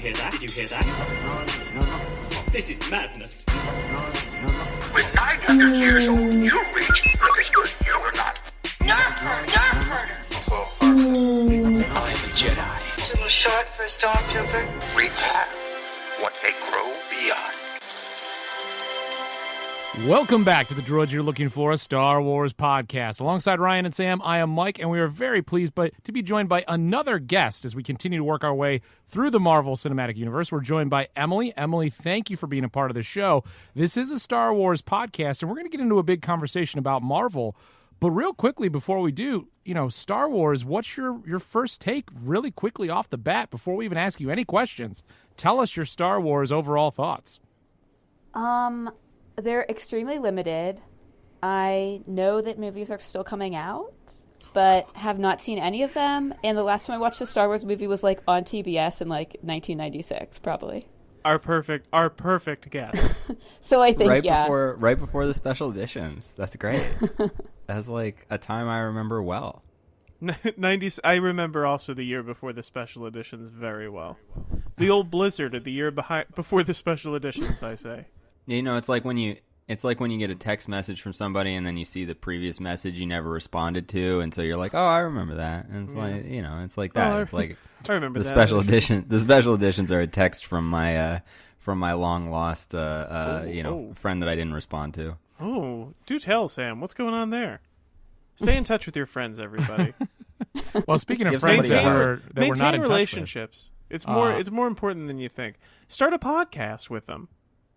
hear that? Did you hear that? This is madness. When 900 years old, you reach understood you or not. Nerf herder. I'm a Jedi. Too short for a stormtrooper. We are what they grow beyond. Welcome back to the Droids You're Looking For, a Star Wars podcast. Alongside Ryan and Sam, I am Mike, and we are very pleased to be joined by another guest as we continue to work our way through the Marvel Cinematic Universe. We're joined by Emily. Emily, thank you for being a part of the show. This is a Star Wars podcast, and we're going to get into a big conversation about Marvel. But real quickly, before we do, Star Wars, what's your first take really quickly off the bat before we even ask you any questions? Tell us your Star Wars overall thoughts. They're extremely limited. I know that movies are still coming out, but have not seen any of them. And the last time I watched a Star Wars movie was on TBS in 1996, probably. Our perfect guess. So I think right before the special editions. That's great. That's a time I remember well. 90s. I remember also the year before the special editions very well. The old Blizzard of the year before the special editions, I say. It's like when you get a text message from somebody and then you see the previous message you never responded to, and so you're like, oh, I remember that. And it's it's like that. Oh, it's like I remember the that. special edition. The special editions are a text from my long lost friend that I didn't respond to. Oh, do tell, Sam. What's going on there? Stay in touch with your friends, everybody. Well, speaking of friends that we're not in touch with. Relationships. It's more important than you think. Start a podcast with them.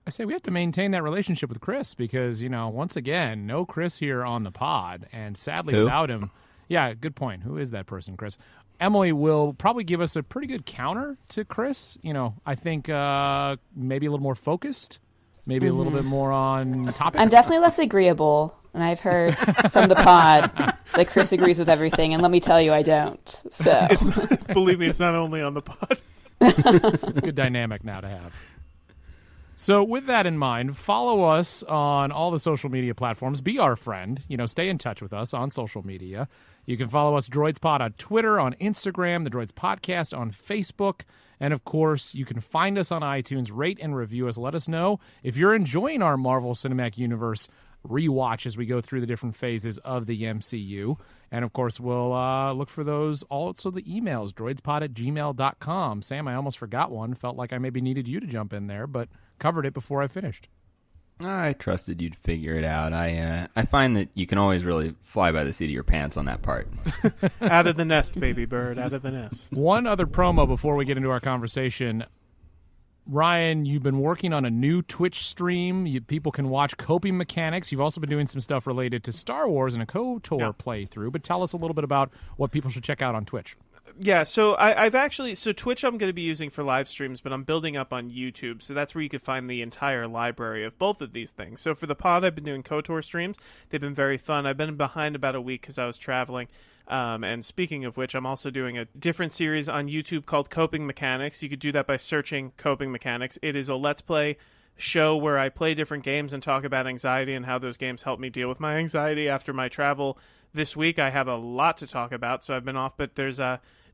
I say we have to maintain that relationship with Chris because, once again, no Chris here on the pod. And sadly, without him, yeah, good point. Who is that person, Chris? Emily will probably give us a pretty good counter to Chris. I think maybe a little more focused, maybe a little bit more on topic. I'm definitely less agreeable. And I've heard from the pod that Chris agrees with everything. And let me tell you, I don't. So believe me, it's not only on the pod. It's a good dynamic now to have. So with that in mind, follow us on all the social media platforms. Be our friend. Stay in touch with us on social media. You can follow us, Droids Pod, on Twitter, on Instagram, the Droids Podcast on Facebook. And, of course, you can find us on iTunes. Rate and review us. Let us know if you're enjoying our Marvel Cinematic Universe rewatch as we go through the different phases of the MCU. And, of course, we'll look for those. Also, the emails, droidspod@gmail.com. Sam, I almost forgot one. Felt like I maybe needed you to jump in there, but covered it before I finished. I trusted you'd figure it out. I find that you can always really fly by the seat of your pants on that part. Out of the nest, baby bird, out of the nest. One other promo before we get into our conversation. Ryan, you've been working on a new Twitch stream. People can watch Coping Mechanics. You've also been doing some stuff related to Star Wars and a KOTOR playthrough. But tell us a little bit about what people should check out on Twitch. Yeah, so so Twitch I'm going to be using for live streams, but I'm building up on YouTube, so that's where you could find the entire library of both of these things. So for the pod, I've been doing KOTOR streams. They've been very fun. I've been behind about a week because I was traveling. And speaking of which, I'm also doing a different series on YouTube called Coping Mechanics. You could do that by searching Coping Mechanics. It is a Let's Play show where I play different games and talk about anxiety and how those games help me deal with my anxiety after my travel. This week, I have a lot to talk about, so I've been off, but there's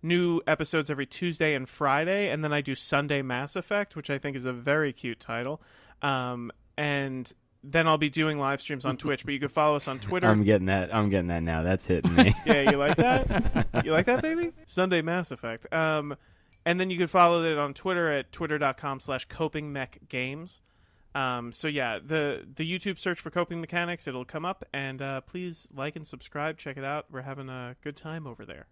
new episodes every Tuesday and Friday, and then I do Sunday Mass Effect, which I think is a very cute title. And then I'll be doing live streams on Twitch, but you can follow us on Twitter. I'm getting that now. That's hitting me. Yeah, you like that? You like that, baby? Sunday Mass Effect. And then you can follow it on Twitter at twitter.com/copingmechgames. So yeah, the YouTube search for Coping Mechanics, it'll come up, and please like and subscribe. Check it out. We're having a good time over there.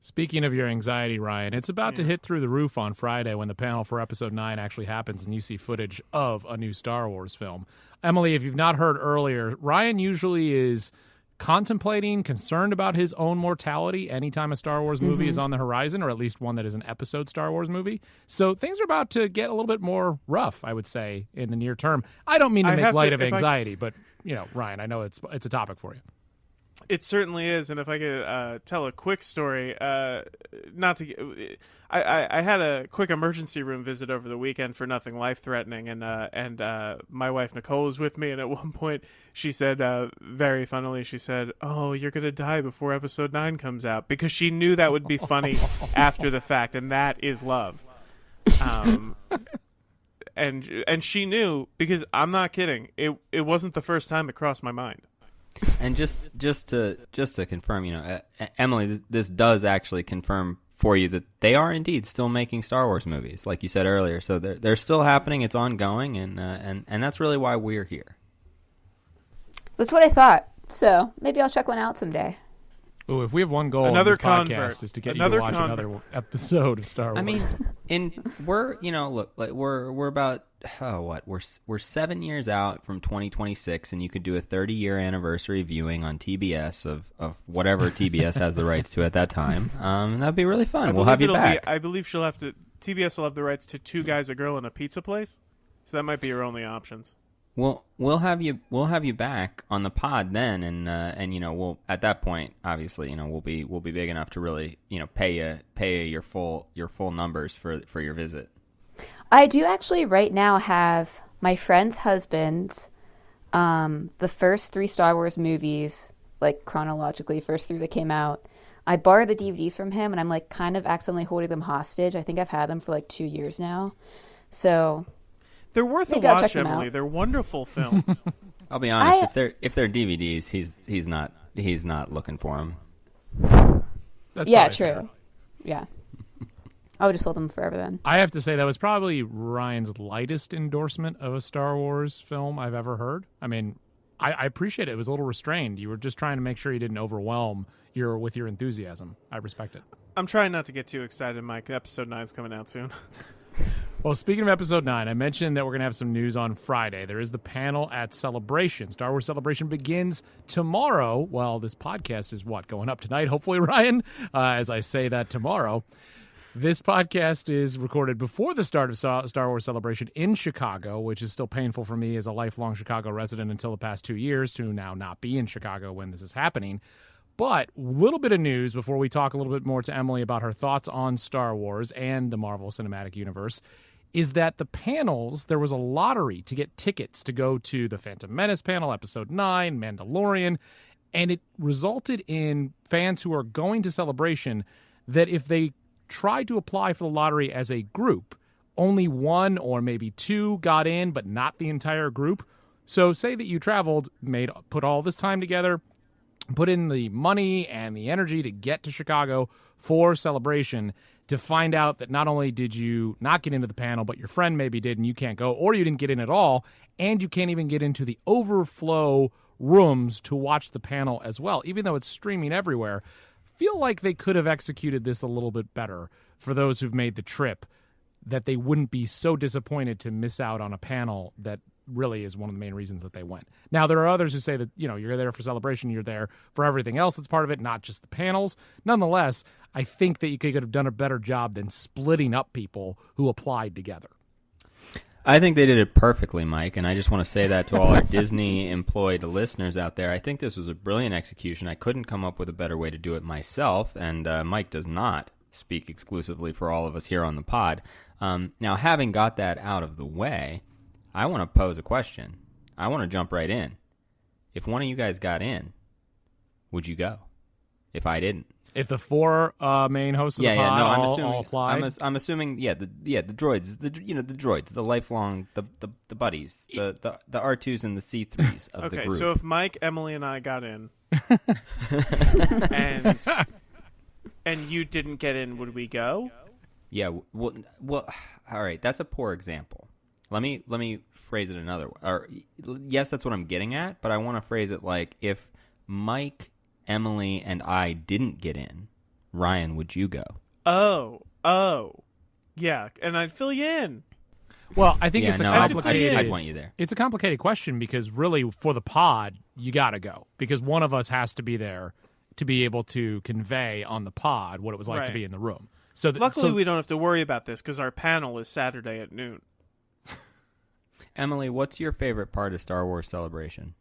Speaking of your anxiety, Ryan, it's about to hit through the roof on Friday when the panel for Episode 9 actually happens and you see footage of a new Star Wars film. Emily, if you've not heard earlier, Ryan usually is contemplating, concerned about his own mortality anytime a Star Wars movie is on the horizon, or at least one that is an episode Star Wars movie. So things are about to get a little bit more rough, I would say, in the near term. I don't mean to make light of anxiety, but, Ryan, I know it's a topic for you. It certainly is, and if I could tell a quick story, I had a quick emergency room visit over the weekend for nothing life-threatening, and my wife Nicole was with me, and at one point she said, very funnily, she said, "Oh, you're gonna die before Episode 9 comes out," because she knew that would be funny after the fact, and that is love. And she knew, because I'm not kidding. It wasn't the first time it crossed my mind. And just to confirm, Emily, this does actually confirm for you that they are indeed still making Star Wars movies, like you said earlier. So they're still happening. It's ongoing, and that's really why we're here. That's what I thought. So maybe I'll check one out someday. Oh, if we have one goal Another on this convert. podcast is to get Another you to watch convert. another episode of Star Wars. I mean, we're about we're 7 years out from 2026, and you could do a 30-year anniversary viewing on TBS of whatever TBS has the rights to at that time. That'd be really fun. We'll have you back. I believe TBS will have the rights to Two Guys, a Girl, and a Pizza Place. So that might be your only options. We'll have you back on the pod then, and we'll at that point obviously we'll be big enough to really pay you your full numbers for your visit. I do actually right now have my friend's husband's the first 3 Star Wars movies, like chronologically, first 3 that came out. I borrowed the DVDs from him, and I'm like kind of accidentally holding them hostage. I think I've had them for like 2 years now, so. They're worth Maybe a I'll check watch, them Emily. out. They're wonderful films. I'll be honest, if they're DVDs, he's not looking for them. That's Yeah, probably true. fair. Yeah. I would just hold them forever then. I have to say that was probably Ryan's lightest endorsement of a Star Wars film I've ever heard. I mean, I appreciate it. It was a little restrained. You were just trying to make sure you didn't overwhelm with your enthusiasm. I respect it. I'm trying not to get too excited, Mike. Episode 9 is coming out soon. Well, speaking of Episode 9, I mentioned that we're going to have some news on Friday. There is the panel at Celebration. Star Wars Celebration begins tomorrow. Well, this podcast is going up tonight, hopefully, Ryan, as I say that tomorrow. This podcast is recorded before the start of Star Wars Celebration in Chicago, which is still painful for me as a lifelong Chicago resident until the past 2 years to now not be in Chicago when this is happening. But a little bit of news before we talk a little bit more to Emily about her thoughts on Star Wars and the Marvel Cinematic Universe is that the panels, there was a lottery to get tickets to go to the Phantom Menace panel, Episode 9, Mandalorian, and it resulted in fans who are going to Celebration that if they tried to apply for the lottery as a group, only 1 or maybe 2 got in, but not the entire group. So say that you traveled, put all this time together, put in the money and the energy to get to Chicago for Celebration, to find out that not only did you not get into the panel, but your friend maybe did and you can't go, or you didn't get in at all, and you can't even get into the overflow rooms to watch the panel as well, even though it's streaming everywhere. Feel like they could have executed this a little bit better for those who've made the trip, that they wouldn't be so disappointed to miss out on a panel that really is one of the main reasons that they went. Now, there are others who say that, you're there for Celebration, you're there for everything else that's part of it, not just the panels. Nonetheless, I think that you could have done a better job than splitting up people who applied together. I think they did it perfectly, Mike, and I just want to say that to all our Disney-employed listeners out there. I think this was a brilliant execution. I couldn't come up with a better way to do it myself, and Mike does not speak exclusively for all of us here on the pod. Now, having got that out of the way, I want to pose a question. I want to jump right in. If one of you guys got in, would you go? If I didn't. If the 4 main hosts of the pod all applied? I'm assuming, the droids, the droids, the lifelong, the buddies, the R2s and the C3s of the group. Okay, so if Mike, Emily, and I got in, and you didn't get in, would we go? Yeah, well, all right, that's a poor example. Let me phrase it another way. Or, yes, that's what I'm getting at, but I want to phrase it like, if Mike, Emily, and I didn't get in, Ryan, would you go? Oh, yeah, and I'd fill you in. Well, I think it's a complicated. I'd want you there. It's a complicated question because really, for the pod, you got to go because one of us has to be there to be able to convey on the pod what it was like to be in the room. So luckily, we don't have to worry about this because our panel is Saturday at noon. Emily, what's your favorite part of Star Wars Celebration?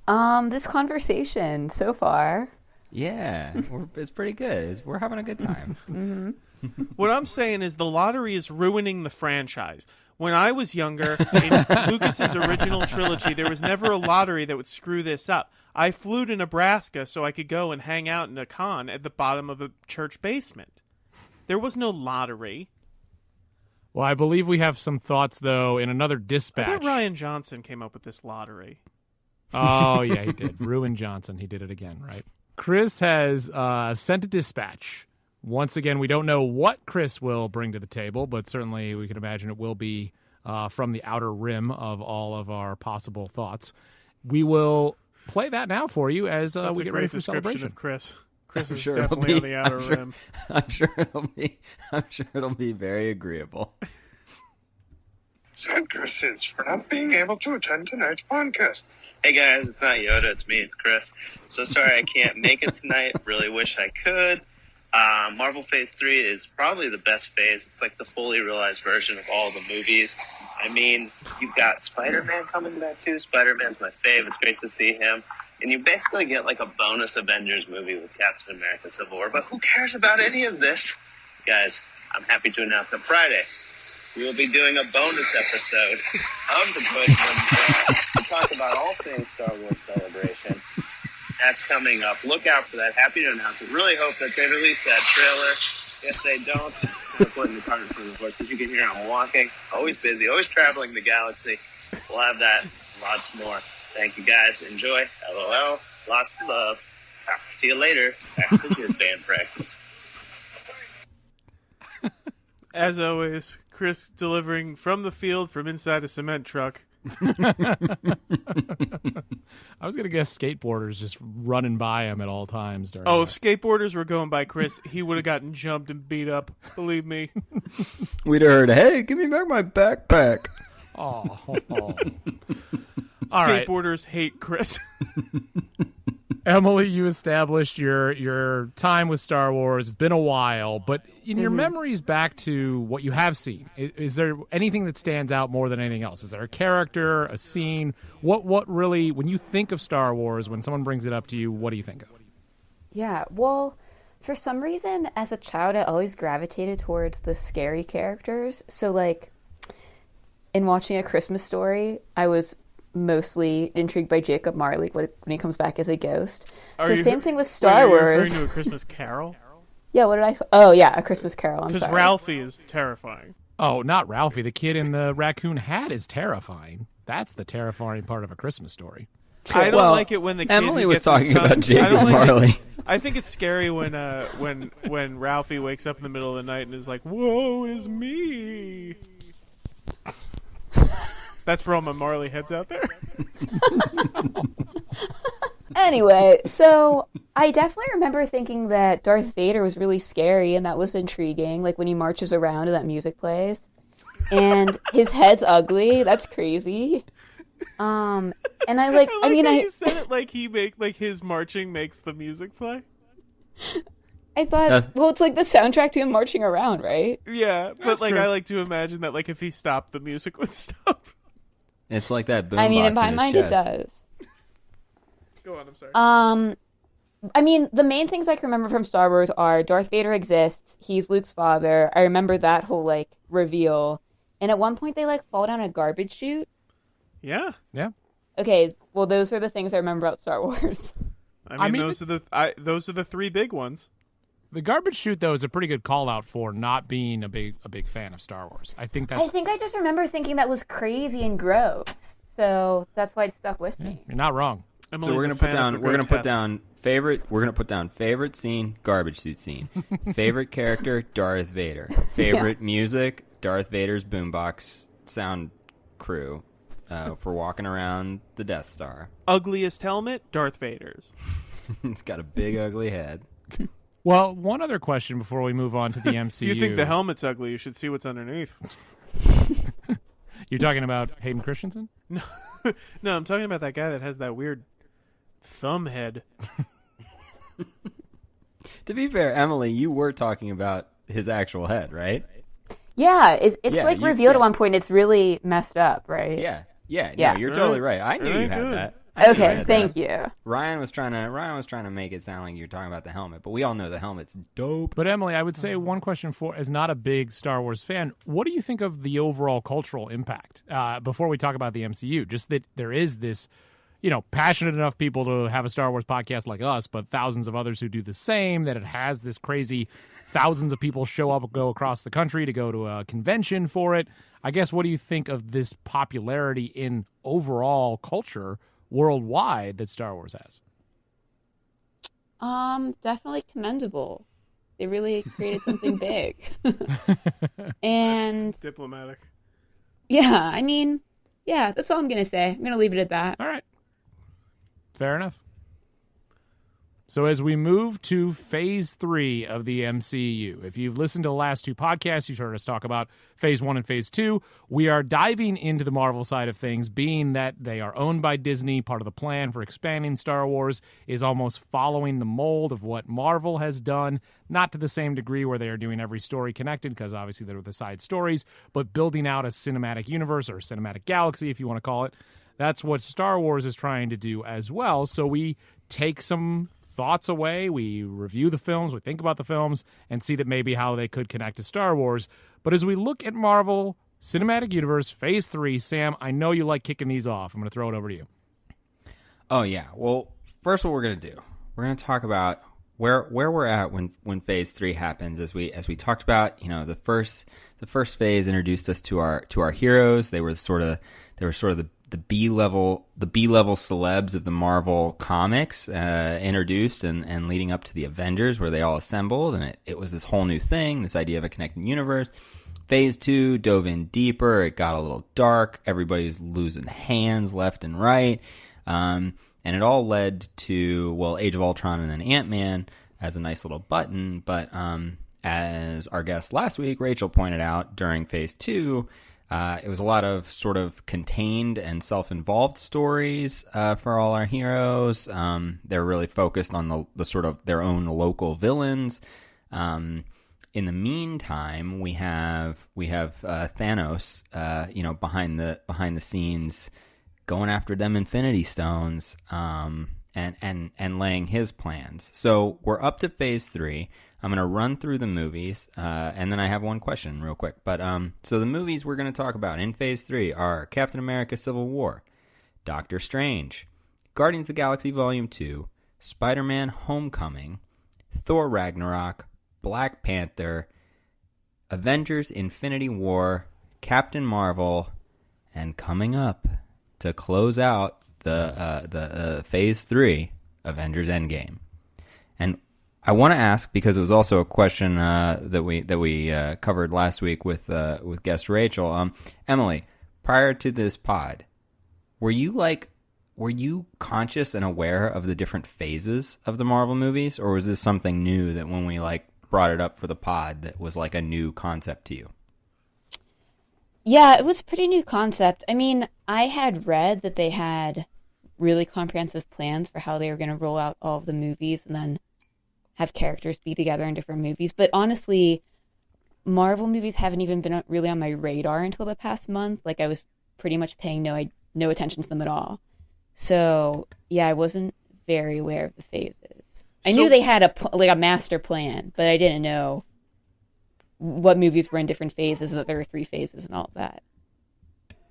This conversation so far. Yeah, it's pretty good. We're having a good time. Mm-hmm. What I'm saying is the lottery is ruining the franchise. When I was younger, in Lucas's original trilogy, there was never a lottery that would screw this up. I flew to Nebraska so I could go and hang out in a con at the bottom of a church basement. There was no lottery. Well, I believe we have some thoughts, though, in another I dispatch. bet Ryan Johnson came up with this lottery. Oh, yeah, he did. Ruin Johnson. He did it again, right? Chris has sent a dispatch. Once again, we don't know what Chris will bring to the table, but certainly we can imagine it will be from the outer rim of all of our possible thoughts. We will play that now for you as That's we a get great ready for description celebration. of Chris. Chris is sure it'll definitely on be- the outer I'm sure- rim. I'm sure it'll be very agreeable. Sad Chris for not being able to attend tonight's podcast. Hey guys, it's not Yoda, it's me, it's Chris. So sorry I can't make it tonight. Really wish I could. Marvel Phase 3 is probably the best phase. It's like the fully realized version of all the movies. I mean, you've got Spider-Man coming back too. Spider-Man's my fave. It's great to see him. And you basically get like a bonus Avengers movie with Captain America Civil War. But who cares about any of this? Guys, I'm happy to announce that Friday we will be doing a bonus episode of the Push to talk about all things Star Wars Celebration. That's coming up. Look out for that. Happy to announce it. Really hope that they release that trailer. If they don't, I'm putting the cart in front of the horse. As you can hear, I'm walking. Always busy. Always traveling the galaxy. We'll have that. Lots more. Thank you, guys. Enjoy. LOL. Lots of love. Talk to you later after your band practice. As always, Chris delivering from the field from inside a cement truck. I was going to guess skateboarders just running by him at all times. During Oh, that. if skateboarders were going by Chris, he would have gotten jumped and beat up. Believe me. We'd have heard, "Hey, give me back my backpack." Oh. All right. Skateboarders hate Chris. Emily, you established your time with Star Wars. It's been a while, but in your memories back to what you have seen, is there anything that stands out more than anything else? Is there a character, a scene? What really, when you think of Star Wars, when someone brings it up to you, what do you think of? Yeah, well, for some reason, as a child, I always gravitated towards the scary characters. So, like, in watching A Christmas Story, I was mostly intrigued by Jacob Marley when he comes back as a ghost. So same thing with Star Wait, are you Wars. referring to A Christmas Carol? Yeah, what did I say? Oh, yeah, A Christmas Carol. I'm Because sorry. Ralphie is terrifying. Oh, not Ralphie. The kid in the raccoon hat is terrifying. That's the terrifying part of A Christmas Story. I don't Well, like it when the kid Emily who was gets his talking tongue- about Jacob I don't like Marley. it. I think it's scary when Ralphie wakes up in the middle of the night and is like, "Woe is me." That's for all my Marley heads out there. Anyway, so I definitely remember thinking that Darth Vader was really scary and that was intriguing, like when he marches around and that music plays. And his head's ugly. That's crazy. And I like, I mean, you said it like his marching makes the music play. I thought, well, it's like the soundtrack to him marching around, right? Yeah, but That's like true. I like to imagine that like if he stopped, the music would stop. It's like that boombox I mean, in my his mind, chest. it does. Go on, I'm sorry. I mean, the main things I can remember from Star Wars are Darth Vader exists. He's Luke's father. I remember that whole like reveal. And at one point, they like fall down a garbage chute. Yeah, Yeah. Okay, well, those are the things I remember about Star Wars. I mean, mean, those are the three big ones. The garbage chute, though, is a pretty good call-out for not being a big fan of Star Wars. I think that's... I think I just remember thinking that was crazy and gross. So that's why it stuck with me. You're not wrong. So we're gonna put down favorite scene, garbage suit scene. Favorite character, Darth Vader. Favorite music, Darth Vader's boombox sound crew for walking around the Death Star. Ugliest helmet, Darth Vader's. He's got a big ugly head. Well, one other question before we move on to the MCU. If you think the helmet's ugly, you should see what's underneath. You're talking about Hayden Christensen? No, I'm talking about that guy that has that weird thumb head. To be fair, Emily, you were talking about his actual head, right? Yeah, it's Yeah, like you- revealed yeah. at one point. It's really messed up, right? Yeah. Yeah. No, you're totally right. I knew you Alright, had good. that. I knew you Okay, had thank that. you. Ryan was trying to make it sound like you're talking about the helmet, but we all know the helmet's dope. But Emily, I would say one question for, as not a big Star Wars fan, what do you think of the overall cultural impact? Before we talk about the MCU, just that there is this, passionate enough people to have a Star Wars podcast like us, but thousands of others who do the same, that it has this crazy thousands of people show up, go across the country to go to a convention for it. I guess, what do you think of this popularity in overall culture worldwide that Star Wars has? Definitely commendable. They really created something big. And diplomatic. yeah, I mean, yeah, that's all I'm going to say. I'm going to leave it at that. All right. Fair enough. So as we move to Phase 3 of the MCU, if you've listened to the last two podcasts, you've heard us talk about Phase 1 and Phase 2. We are diving into the Marvel side of things, being that they are owned by Disney. Part of the plan for expanding Star Wars is almost following the mold of what Marvel has done, not to the same degree where they are doing every story connected, because obviously they're the side stories, but building out a cinematic universe or a cinematic galaxy, if you want to call it. That's what Star Wars is trying to do as well. So we take some thoughts away, we review the films, we think about the films, and see that maybe how they could connect to Star Wars. But as we look at Marvel Cinematic Universe Phase 3, Sam, I know you like kicking these off. I'm going to throw it over to you. Oh, yeah. Well, first what we're going to do, we're going to talk about where we're at when Phase 3 happens. As we talked about, the first phase introduced us to our heroes. They were sort of the B-level celebs of the Marvel comics, introduced and leading up to the Avengers, where they all assembled, and it was this whole new thing, this idea of a connected universe. Phase 2 dove in deeper. It got a little dark. Everybody's losing hands left and right. And it all led to, Age of Ultron and then Ant-Man as a nice little button. But as our guest last week, Rachel, pointed out, during Phase 2, it was a lot of sort of contained and self-involved stories for all our heroes. They're really focused on the sort of their own local villains. In the meantime, we have Thanos, behind the scenes, going after them Infinity Stones, and laying his plans. So we're up to Phase 3. I'm going to run through the movies, and then I have one question real quick. But so the movies we're going to talk about in Phase 3 are Captain America Civil War, Doctor Strange, Guardians of the Galaxy Volume 2, Spider-Man Homecoming, Thor Ragnarok, Black Panther, Avengers Infinity War, Captain Marvel, and coming up to close out the Phase 3, Avengers Endgame. And I want to ask, because it was also a question that we covered last week with guest Rachel. Emily, prior to this pod, were you conscious and aware of the different phases of the Marvel movies, or was this something new that when we brought it up for the pod that was like a new concept to you? Yeah, it was a pretty new concept. I mean, I had read that they had really comprehensive plans for how they were going to roll out all of the movies and then have characters be together in different movies. But honestly, Marvel movies haven't even been really on my radar until the past month. I was pretty much paying no attention to them at all. So, yeah, I wasn't very aware of the phases. I knew they had a master plan, but I didn't know what movies were in different phases, that there were 3 phases and all of that.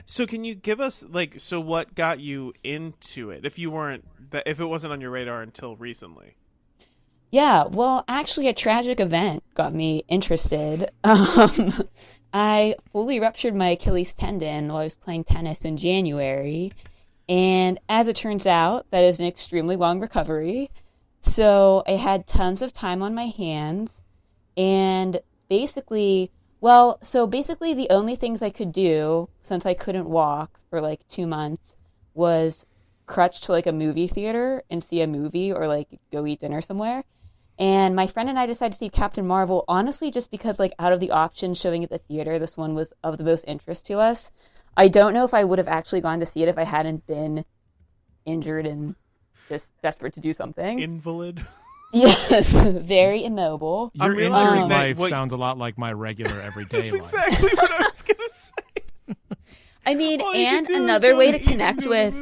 So can you give us so what got you into it if it wasn't on your radar until recently? Yeah, well, actually a tragic event got me interested. I fully ruptured my Achilles tendon while I was playing tennis in January, and as it turns out, that is an extremely long recovery. So I had tons of time on my hands, and basically the only things I could do, since I couldn't walk for 2 months, was crutch to a movie theater and see a movie or go eat dinner somewhere. And my friend and I decided to see Captain Marvel, honestly, just because out of the options showing at the theater, this one was of the most interest to us. I don't know if I would have actually gone to see it if I hadn't been injured and just desperate to do something. Invalid. Yes, very immobile. Your injury life sounds a lot like my regular everyday life. That's exactly what I was going to say. I mean, and another way to connect with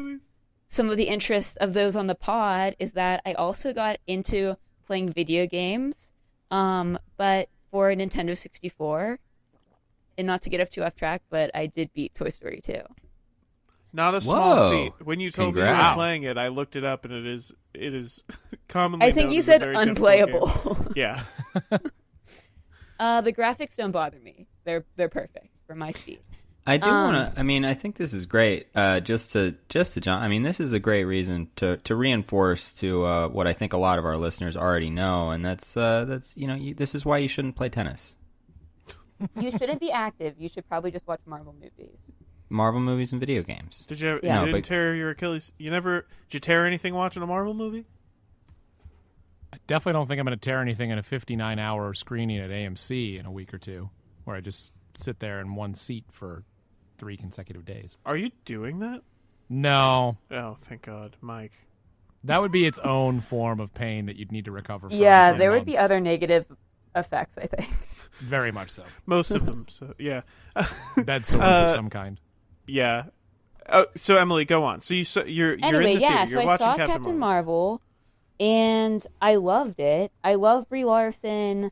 some of the interests of those on the pod is that I also got into playing video games, but for a Nintendo 64. And not to get too off track, but I did beat Toy Story 2. Not a small Whoa. feat. When you told me you were Congrats. playing it, I looked it up, and it is commonly. I think known you as a said very difficult unplayable. game. Yeah. The graphics don't bother me. They're perfect for my speed. I do want to. I mean, I think this is great. Just to John. I mean, this is a great reason to reinforce to what I think a lot of our listeners already know, and that's this is why you shouldn't play tennis. You shouldn't be active. You should probably just watch Marvel movies. Marvel movies and video games. Did you? Yeah. You No, didn't tear your Achilles? Did you tear anything watching a Marvel movie? I definitely don't think I'm going to tear anything in a 59-hour screening at AMC in a week or two, where I just sit there in one seat for 3 consecutive days. Are you doing that? No, Oh, thank God, Mike. that would be its own form of pain that you'd need to recover from. Yeah, within there would be months. other negative effects, I think. Very much so. Most of them. So yeah. Bed sores of some kind. Yeah. Oh, so Emily, go on. So you're in Anyway, the yeah, theater. so You're I watching saw Captain Marvel, and I loved it. I love Brie Larson.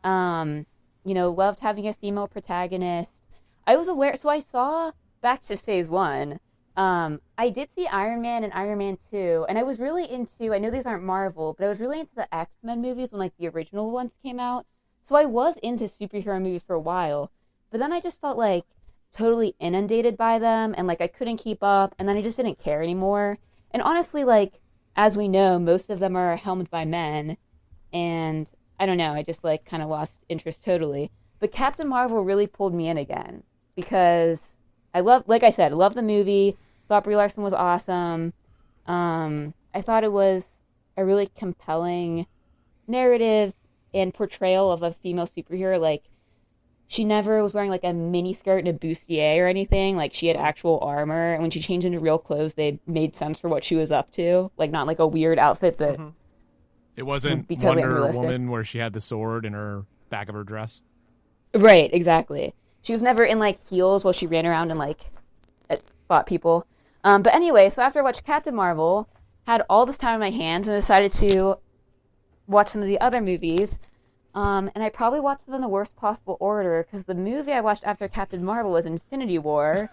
Loved having a female protagonist. I was aware, so I saw back to Phase 1. I did see Iron Man and Iron Man 2, and I was really into, I know these aren't Marvel, but I was really into the X-Men movies when, like, the original ones came out. So I was into superhero movies for a while, but then I just felt, like, totally inundated by them, and, like, I couldn't keep up, and then I just didn't care anymore. And honestly, like, as we know, most of them are helmed by men, and I don't know, I just, like, kind of lost interest totally. But Captain Marvel really pulled me in again, because I love the movie, thought Brie Larson was awesome. I thought it was a really compelling narrative and portrayal of a female superhero. Like, she never was wearing, like, a mini skirt and a bustier or anything. Like, she had actual armor, and when she changed into real clothes, they made sense for what she was up to. Like, not like a weird outfit that... Mm-hmm. It wasn't be totally Wonder unrealistic. Woman where she had the sword in her back of her dress. Right, exactly. She was never in, like, heels while she ran around and, like, fought people. But anyway, so after I watched Captain Marvel, had all this time on my hands and decided to watch some of the other movies. And I probably watched them in the worst possible order, because the movie I watched after Captain Marvel was Infinity War.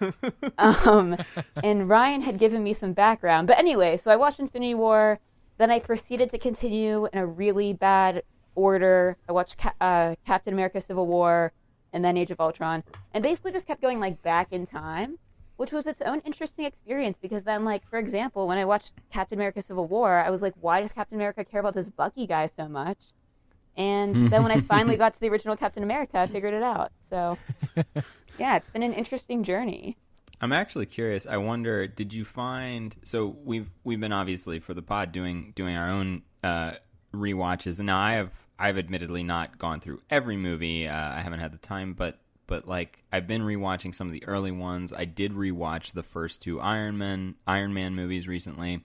And Ryan had given me some background. But anyway, so I watched Infinity War, then I proceeded to continue in a really bad order. I watched Captain America Civil War, and then Age of Ultron, and basically just kept going, like, back in time, which was its own interesting experience, because then, like, for example, when I watched Captain America Civil War, I was like, why does Captain America care about this Bucky guy so much? And then when I finally got to the original Captain America, I figured it out. So, yeah, it's been an interesting journey. I'm actually curious. I wonder, did you find? So we've been obviously for the pod doing our own rewatches, and now I've admittedly not gone through every movie. I haven't had the time, but like I've been rewatching some of the early ones. I did rewatch the first 2 Iron Man movies recently.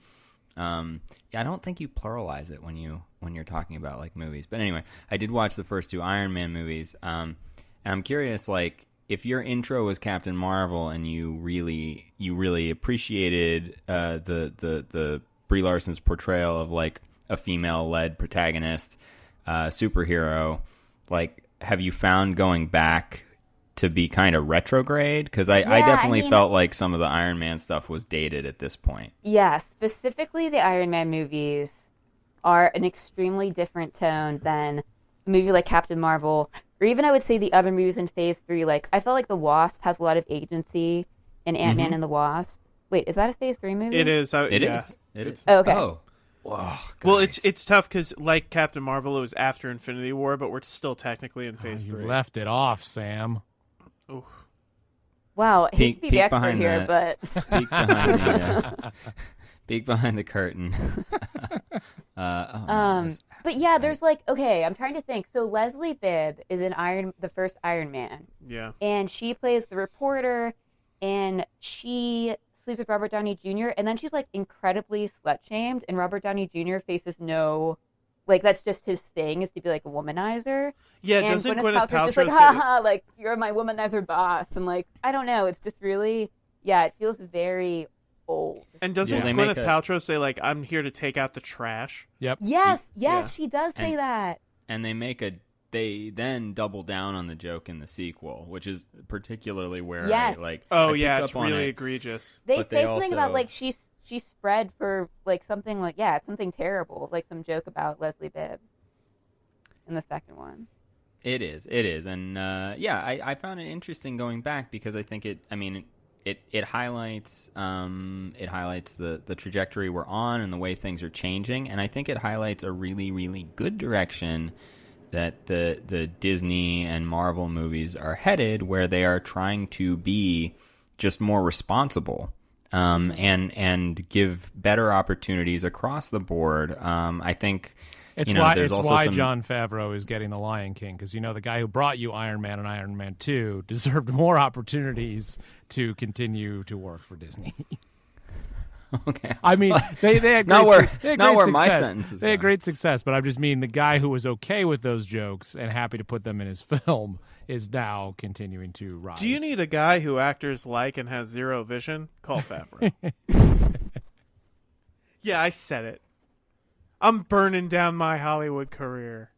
Yeah, I don't think you pluralize it when you're talking about, like, movies. But anyway, I did watch the first 2 Iron Man movies. And I'm curious, like, if your intro was Captain Marvel and you really appreciated the Brie Larson's portrayal of, like, a female-led protagonist superhero, like, have you found going back to be kind of retrograde? Because I definitely felt like some of the Iron Man stuff was dated at this point. Yeah, specifically the Iron Man movies are an extremely different tone than a movie like Captain Marvel, or even I would say the other movies in Phase 3. Like, I felt like the Wasp has a lot of agency in Ant-Man and the Wasp. Wait, is that a Phase 3 movie? It is. It yeah. is. It is. Oh, okay. Oh. Whoa, Well, guys. it's tough because, like Captain Marvel, it was after Infinity War, but we're still technically in Phase You 3. left it off, Sam. Ooh. Wow, I hate to be Peek the expert behind here, that. but peek behind the peek behind the curtain. but yeah, there's like, okay, I'm trying to think. So Leslie Bibb is in the first Iron Man, Yeah. and she plays the reporter, and she sleeps with Robert Downey Jr., and then she's like incredibly slut-shamed, and Robert Downey Jr. faces no, like, that's just his thing, is to be like a womanizer. Yeah, And doesn't Gwyneth Gwyneth Paltrow's just Paltrow like, say... haha, like, you're my womanizer boss, and like, I don't know, it's just really, yeah, it feels very old. And doesn't Yeah. They make Gwyneth Paltrow say, like, I'm here to take out the trash? Yep. Yes, Yeah. she does say And- that. And they make a they then double down on the joke in the sequel, which is particularly where Yes. I like. Oh I yeah, picked it's up on really it. egregious. They But say they something also- about like she spread for like something like it's something terrible, like some joke about Leslie Bibb in the second one. It is, and I found it interesting going back because I think it highlights the trajectory we're on and the way things are changing, and I think it highlights a really, really good direction that the Disney and Marvel movies are headed, where they are trying to be just more responsible and give better opportunities across the board. I think. It's why Jon Favreau is getting The Lion King, because the guy who brought you Iron Man and Iron Man 2 deserved more opportunities to continue to work for Disney. Okay. I mean, they had not great, where they had great my success. sentence is They had going. great success, but I just mean the guy who was okay with those jokes and happy to put them in his film is now continuing to rise. Do you need a guy who actors like and has zero vision? Call Favreau. Yeah, I said it. I'm burning down my Hollywood career.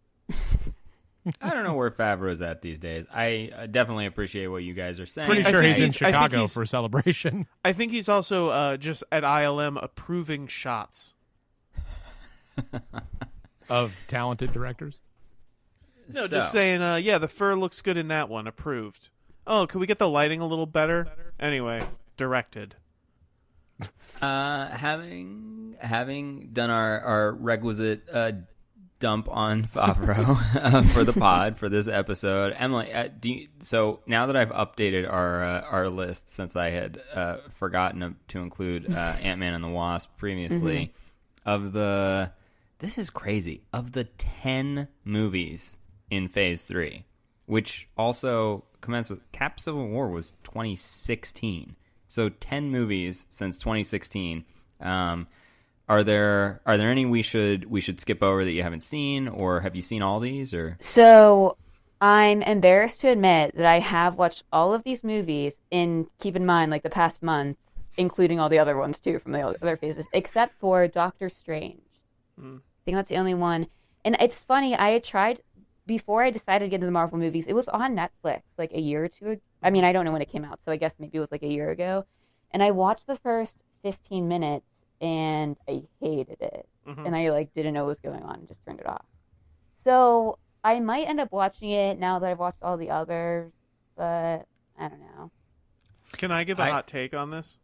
I don't know where Favreau's at these days. I definitely appreciate what you guys are saying. Pretty I sure think he's in he's- I think Chicago he's- for a celebration. I think he's also just at ILM approving shots. Of talented directors. No, just saying, the fur looks good in that one. Approved. Oh, could we get the lighting a little better? Anyway, directed. Having done our requisite dump on Favreau for the pod for this episode, Emily, so now that I've updated our list, since I had forgotten to include Ant-Man and the Wasp previously, this is crazy, of the 10 movies in Phase 3, which also commenced with Cap Civil War was 2016. So 10 movies since 2016. Are there any we should skip over that you haven't seen, or have you seen all these? Or So I'm embarrassed to admit that I have watched all of these movies keep in mind, like the past month, including all the other ones too from the other phases, except for Doctor Strange. I think that's the only one. And it's funny, I had tried, before I decided to get into the Marvel movies, it was on Netflix like a year or two ago. I mean, I don't know when it came out, so I guess maybe it was like a year ago. And I watched the first 15 minutes, and I hated it. And I didn't know what was going on and just turned it off. So I might end up watching it now that I've watched all the others, but I don't know. Can I give a hot take on this?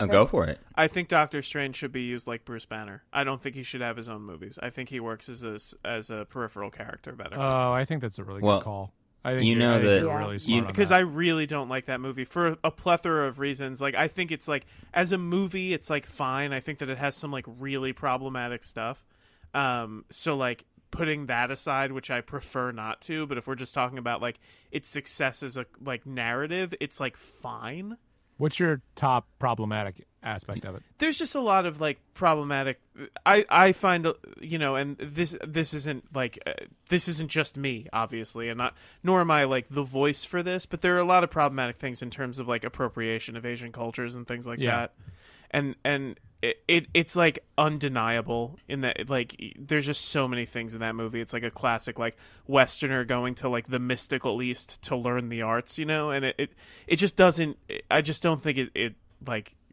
go for it. I think Doctor Strange should be used like Bruce Banner. I don't think he should have his own movies. I think he works as a peripheral character better. Oh, I think that's a really good call. I think you know I think that- you're really smart on Because that. I really don't like that movie for a plethora of reasons. Like, I think it's as a movie, it's fine. I think that it has some really problematic stuff. So putting that aside, which I prefer not to, but if we're just talking about its success as a narrative, it's fine. What's your top problematic aspect of it? There's just a lot of problematic. I find and this isn't this isn't just me, obviously, and nor am I the voice for this, but there are a lot of problematic things in terms of appropriation of Asian cultures and things like that, and it's undeniable in that there's just so many things in that movie. It's a classic Westerner going to the mystical East to learn the arts, and it just doesn't. I just don't think it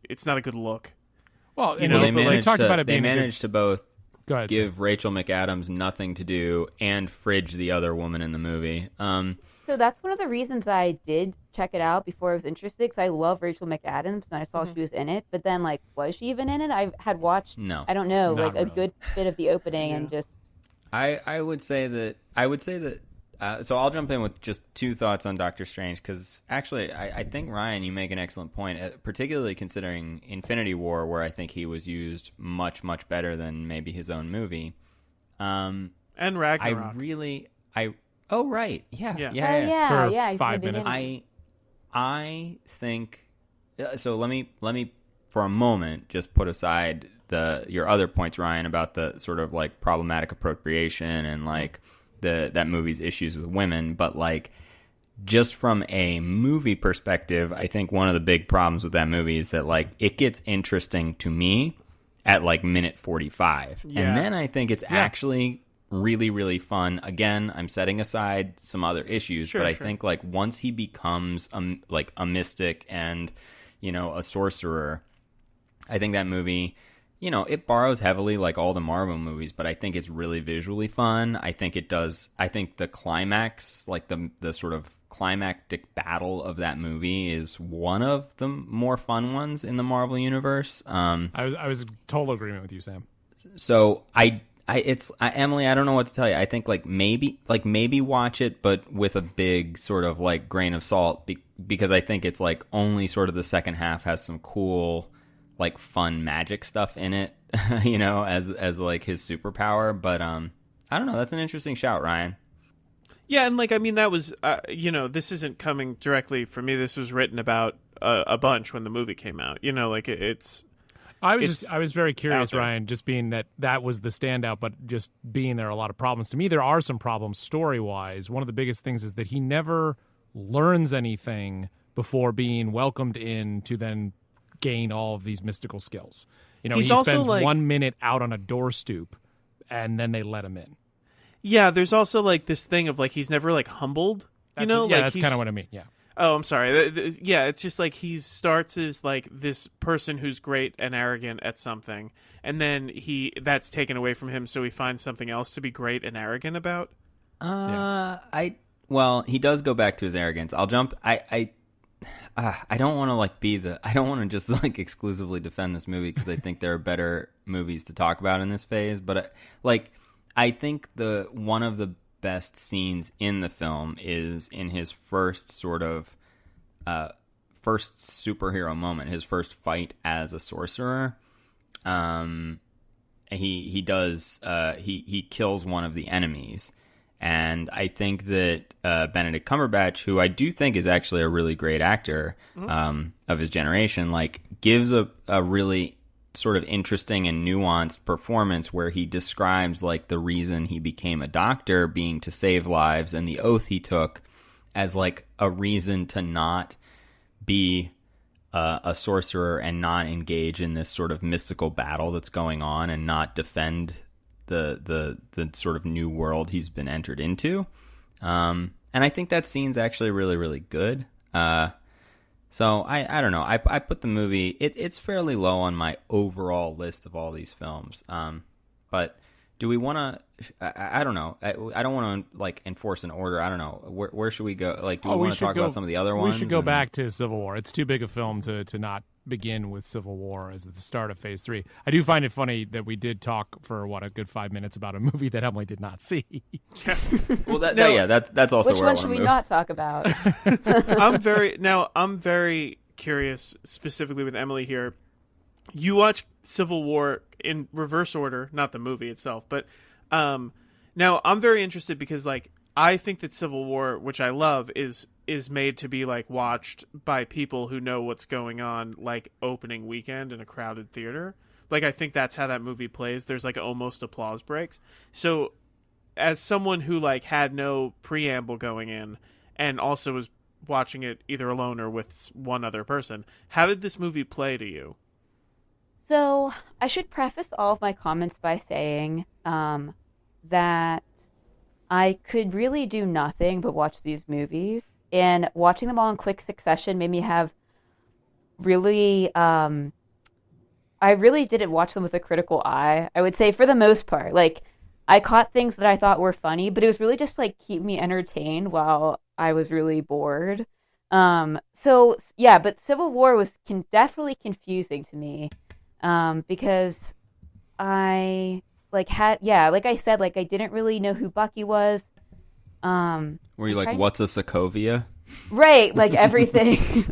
it's not a good look. Well, They but managed talked to, about it they being managed to both Go ahead, give Rachel McAdams nothing to do and fridge the other woman in the movie. So that's one of the reasons I did check it out before I was interested, because I love Rachel McAdams, and I saw she was in it. But then, was she even in it? I had watched, No. I don't know, Not a really. good bit of the opening and just... I would say that. So I'll jump in with just two thoughts on Doctor Strange, because actually I think, Ryan, you make an excellent point, particularly considering Infinity War, where I think he was used much, much better than maybe his own movie. And Ragnarok. Oh, right. Yeah. Oh, yeah, For yeah. he's 5 gonna be in minutes. it. I think so. Let me for a moment just put aside your other points, Ryan, about the sort of problematic appropriation and that movie's issues with women, but just from a movie perspective, I think one of the big problems with that movie is that it gets interesting to me at minute 45, Yeah. and then I think it's actually really, really fun. Again, I'm setting aside some other issues, but I think like once he becomes like a mystic and, you know, a sorcerer, I think that movie, you know, it borrows heavily like all the Marvel movies, but I think it's really visually fun. I think the climax, like the sort of climactic battle of that movie is one of the more fun ones in the Marvel universe. I was total agreement with you, Sam. So Emily, I don't know what to tell you. I think maybe watch it, but with a big sort of like grain of salt, because I think it's like only sort of the second half has some cool, like fun magic stuff in it, you know, as like his superpower. But I don't know. That's an interesting shout, Ryan. Yeah, and like I mean that was you know, this isn't coming directly from me. This was written about a bunch when the movie came out. You know, like it's. I was very curious, Ryan, just being that was the standout, but just being there are a lot of problems. To me, there are some problems story-wise. One of the biggest things is that he never learns anything before being welcomed in to then gain all of these mystical skills. You know, he spends 1 minute out on a door stoop, and then they let him in. Yeah, there's also like this thing of like he's never like humbled. That's kind of what I mean, yeah. Oh, I'm sorry. Yeah, it's just like he starts as like this person who's great and arrogant at something, and then that's taken away from him, so he finds something else to be great and arrogant about. Well, he does go back to his arrogance. I'll jump. I don't want to I don't want to just like exclusively defend this movie because I think there are better movies to talk about in this phase, but I think one of the best scenes in the film is in his first sort of first superhero moment, his first fight as a sorcerer. He kills one of the enemies, and I think that Benedict Cumberbatch, who I do think is actually a really great actor of his generation, like gives a really sort of interesting and nuanced performance where he describes like the reason he became a doctor being to save lives and the oath he took as like a reason to not be a sorcerer and not engage in this sort of mystical battle that's going on and not defend the sort of new world he's been entered into. And I think that scene's actually really, really good. So I don't know. I put the movie. It's fairly low on my overall list of all these films. But do we want to? I don't know. I don't want to like enforce an order. I don't know. Where should we go? Like, do we want to talk about some of the other ones? We should go back to Civil War. It's too big a film to not begin with Civil War as the start of Phase 3. I do find it funny that we did talk for a good 5 minutes about a movie that Emily did not see. Well, that's also which where one should we not talk about? I'm very curious, specifically with Emily here. You watch Civil War in reverse order, not the movie itself, but now I'm very interested because like I think that Civil War, which I love, is made to be like watched by people who know what's going on like opening weekend in a crowded theater. Like I think that's how that movie plays. There's like almost applause breaks. So as someone who like had no preamble going in and also was watching it either alone or with one other person, how did this movie play to you? So I should preface all of my comments by saying that I could really do nothing but watch these movies. And watching them all in quick succession made me have really... I really didn't watch them with a critical eye. I would say for the most part. Like, I caught things that I thought were funny, but it was really just like keep me entertained while I was really bored. So, yeah, but Civil War was definitely confusing to me. Because I like I said, like I didn't really know who Bucky was. Were you like, what's a Sokovia? Right, like everything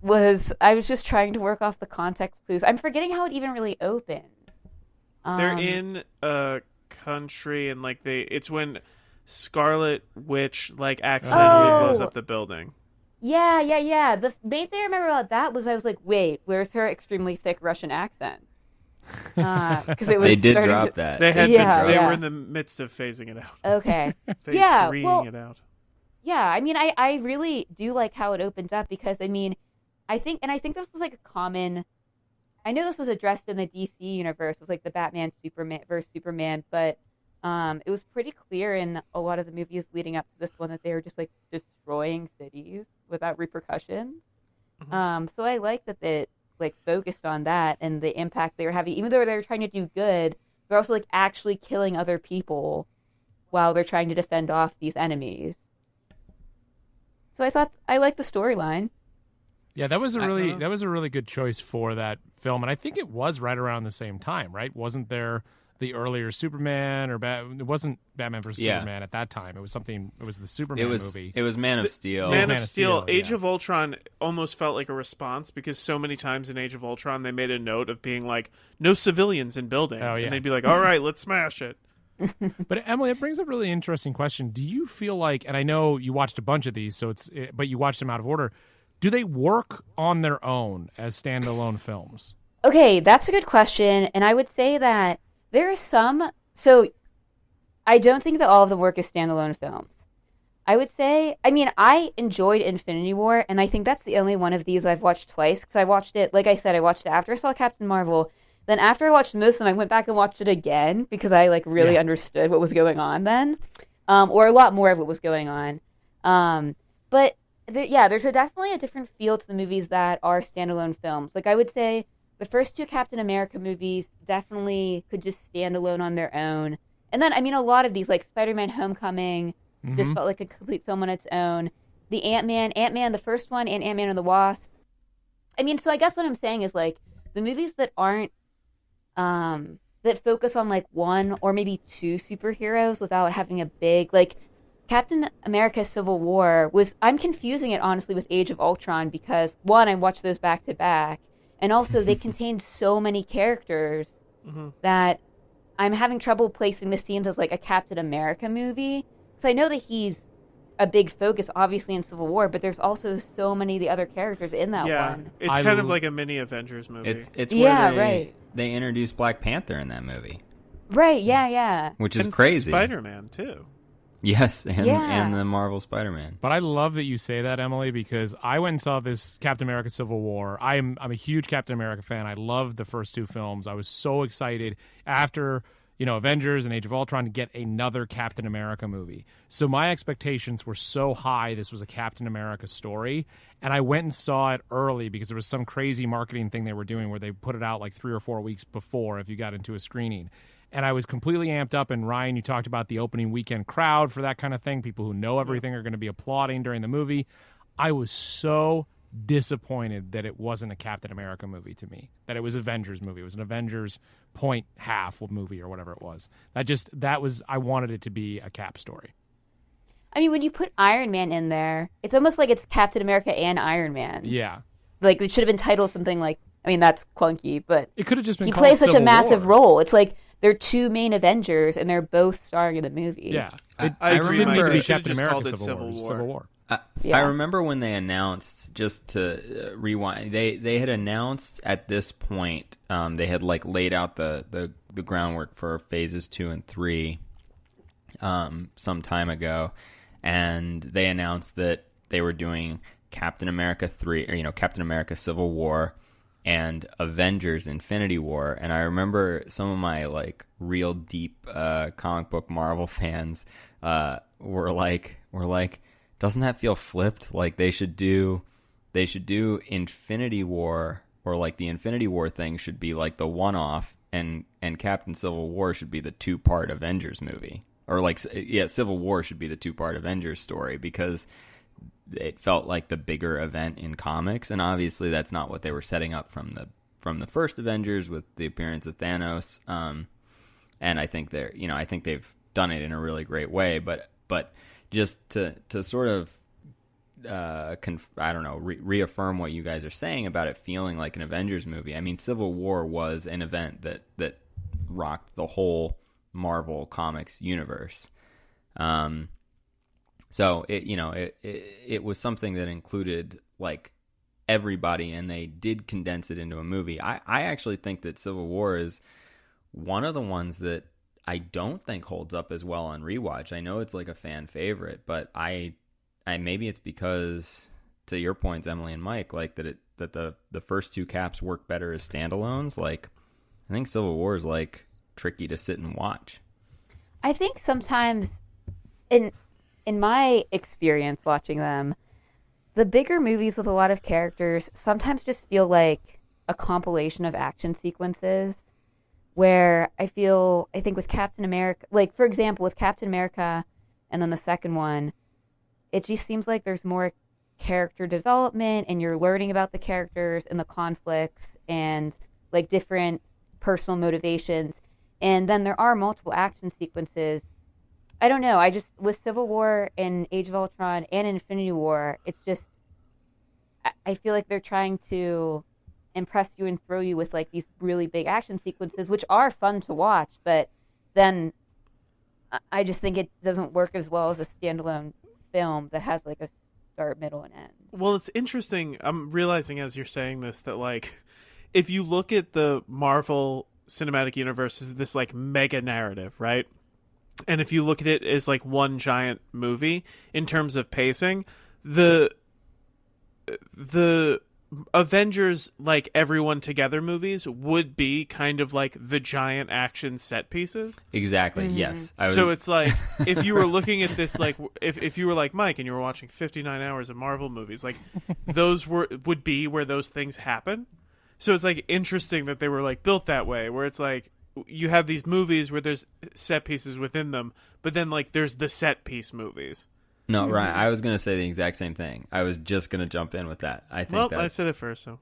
I was just trying to work off the context clues. I'm forgetting how it even really opened. They're in a country and like it's when Scarlet Witch like accidentally blows up the building. Yeah. The main thing I remember about that was I was like, wait, where's her extremely thick Russian accent? Because it was they did drop that. They were in the midst of phasing it out. Okay. Phase 3ing it out. Yeah, I mean, I really do like how it opened up because, I mean, I think this was like a common... I know this was addressed in the DC universe with like the Batman Superman versus Superman, but It was pretty clear in a lot of the movies leading up to this one that they were just like destroying cities without repercussions. So I like that they like focused on that and the impact they were having, even though they were trying to do good. They're also like actually killing other people while they're trying to defend off these enemies. So I thought I liked the storyline. Yeah, that was a really good choice for that film, and I think it was right around the same time, right? Wasn't there the earlier Superman or it wasn't Batman versus Superman at that time? It was something. It was the Superman movie. It was Man of Steel. Man of Steel. Age of Ultron almost felt like a response because so many times in Age of Ultron they made a note of being like, no civilians in building. Oh, yeah. And they'd be like, all right, let's smash it. But Emily, it brings up a really interesting question. Do you feel like, and I know you watched a bunch of these, but you watched them out of order. Do they work on their own as standalone films? Okay, that's a good question, and I would say that there are some. So I don't think that all of them work as standalone films. I would say, I mean, I enjoyed Infinity War, and I think that's the only one of these I've watched twice, because I watched it, like I said, I watched it after I saw Captain Marvel. Then after I watched most of them, I went back and watched it again, because I like really understood what was going on then, or a lot more of what was going on. But there's definitely a different feel to the movies that are standalone films. Like I would say, the first two Captain America movies definitely could just stand alone on their own. And then, I mean, a lot of these, like Spider-Man Homecoming, just felt like a complete film on its own. The Ant-Man, the first one, and Ant-Man and the Wasp. I mean, so I guess what I'm saying is, like, the movies that aren't, that focus on, like, one or maybe two superheroes without having a big, like, Captain America Civil War I'm confusing it, honestly, with Age of Ultron because, one, I watched those back-to-back, and also they contained so many characters that I'm having trouble placing the scenes as, like, a Captain America movie. Because I know that he's a big focus, obviously, in Civil War, but there's also so many of the other characters in that one. It's kind of like a mini Avengers movie. It's where they introduced Black Panther in that movie. Right, yeah. Which is and crazy. Spider-Man, too. Yes, and the Marvel Spider-Man. But I love that you say that, Emily, because I went and saw this Captain America Civil War. I'm a huge Captain America fan. I loved the first two films. I was so excited after, Avengers and Age of Ultron to get another Captain America movie. So my expectations were so high this was a Captain America story. And I went and saw it early because there was some crazy marketing thing they were doing where they put it out like 3 or 4 weeks before if you got into a screening. And I was completely amped up. And Ryan, you talked about the opening weekend crowd for that kind of thing. People who know everything are going to be applauding during the movie. I was so disappointed that it wasn't a Captain America movie to me, that it was Avengers movie. It was an Avengers point half movie or whatever it was. I wanted it to be a Cap story. I mean, when you put Iron Man in there, it's almost like it's Captain America and Iron Man. Yeah. Like, it should have been titled something like, I mean, that's clunky, but it could have just been he called plays such Civil a massive War. role. It's like they're two main Avengers, and they're both starring in the movie. Yeah. I just agree, didn't need to Mike. be They should've Captain just America called it Civil War. Civil War. Yeah. I remember when they announced, just to rewind, they had announced at this point, they had like laid out the groundwork for phases 2 and 3 some time ago, and they announced that they were doing Captain America 3, or Captain America Civil War and Avengers Infinity War. And I remember some of my like real deep comic book Marvel fans were like, doesn't that feel flipped? Like they should do Infinity War, or like the Infinity War thing should be like the one-off, and Captain Civil War should be the 2-part Avengers movie. Or like, yeah, Civil War should be the 2-part Avengers story, because it felt like the bigger event in comics, and obviously that's not what they were setting up from the first Avengers with the appearance of Thanos. And I think they've done it in a really great way, but just to sort of reaffirm what you guys are saying about it feeling like an Avengers movie. I mean, Civil War was an event that rocked the whole Marvel Comics universe. So it was something that included like everybody, and they did condense it into a movie. I actually think that Civil War is one of the ones that I don't think holds up as well on Rewatch. I know it's like a fan favorite, but I maybe it's because, to your points, Emily and Mike, like that the first two Caps work better as standalones. Like I think Civil War is like tricky to sit and watch. I think sometimes, in my experience watching them, the bigger movies with a lot of characters sometimes just feel like a compilation of action sequences. Where I think with Captain America, like for example, with Captain America, and then the second one, it just seems like there's more character development, and you're learning about the characters and the conflicts and like different personal motivations. And then there are multiple action sequences. I don't know. I just, with Civil War and Age of Ultron and Infinity War, it's just, I feel like they're trying to impress you and throw you with like these really big action sequences, which are fun to watch, but then I just think it doesn't work as well as a standalone film that has like a start, middle, and end. Well, it's interesting. I'm realizing as you're saying this that like if you look at the Marvel Cinematic Universe as this like mega narrative, right? And if you look at it as like one giant movie in terms of pacing, the Avengers like everyone together movies would be kind of like the giant action set pieces. Exactly. Yes. So it's like if you were looking at this like if you were like Mike and you were watching 59 hours of Marvel movies, like those would be where those things happen. So it's like interesting that they were like built that way, where it's like you have these movies where there's set pieces within them, but then like there's the set piece movies. No, Ryan, I was going to say the exact same thing. I was just going to jump in with that. I think I said it first, so.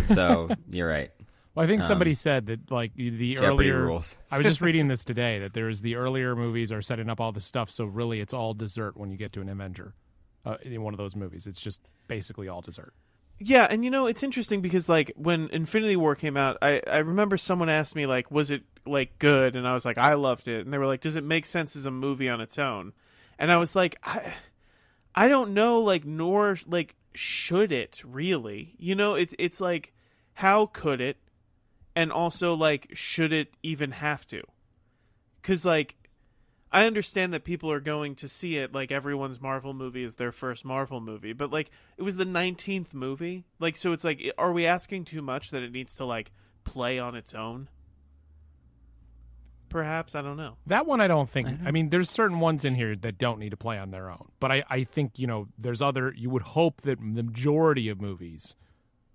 So you're right. Well, I think somebody said that like the Jeopardy earlier rules. I was just reading this today that there's the earlier movies are setting up all this stuff, so really it's all dessert when you get to an Avenger in one of those movies. It's just basically all dessert. Yeah, and it's interesting because like when Infinity War came out, I remember someone asked me like, was it like good? And I was like, I loved it. And they were like, does it make sense as a movie on its own? And I was like, I don't know, like, nor like should it really? It's like, how could it? And also like, should it even have to? Because like, I understand that people are going to see it, like everyone's Marvel movie is their first Marvel movie, but like it was the 19th movie, like, so it's like, are we asking too much that it needs to like play on its own? Perhaps, I don't know. That one I don't think. I mean, there's certain ones in here that don't need to play on their own. But I think, there's other, you would hope that the majority of movies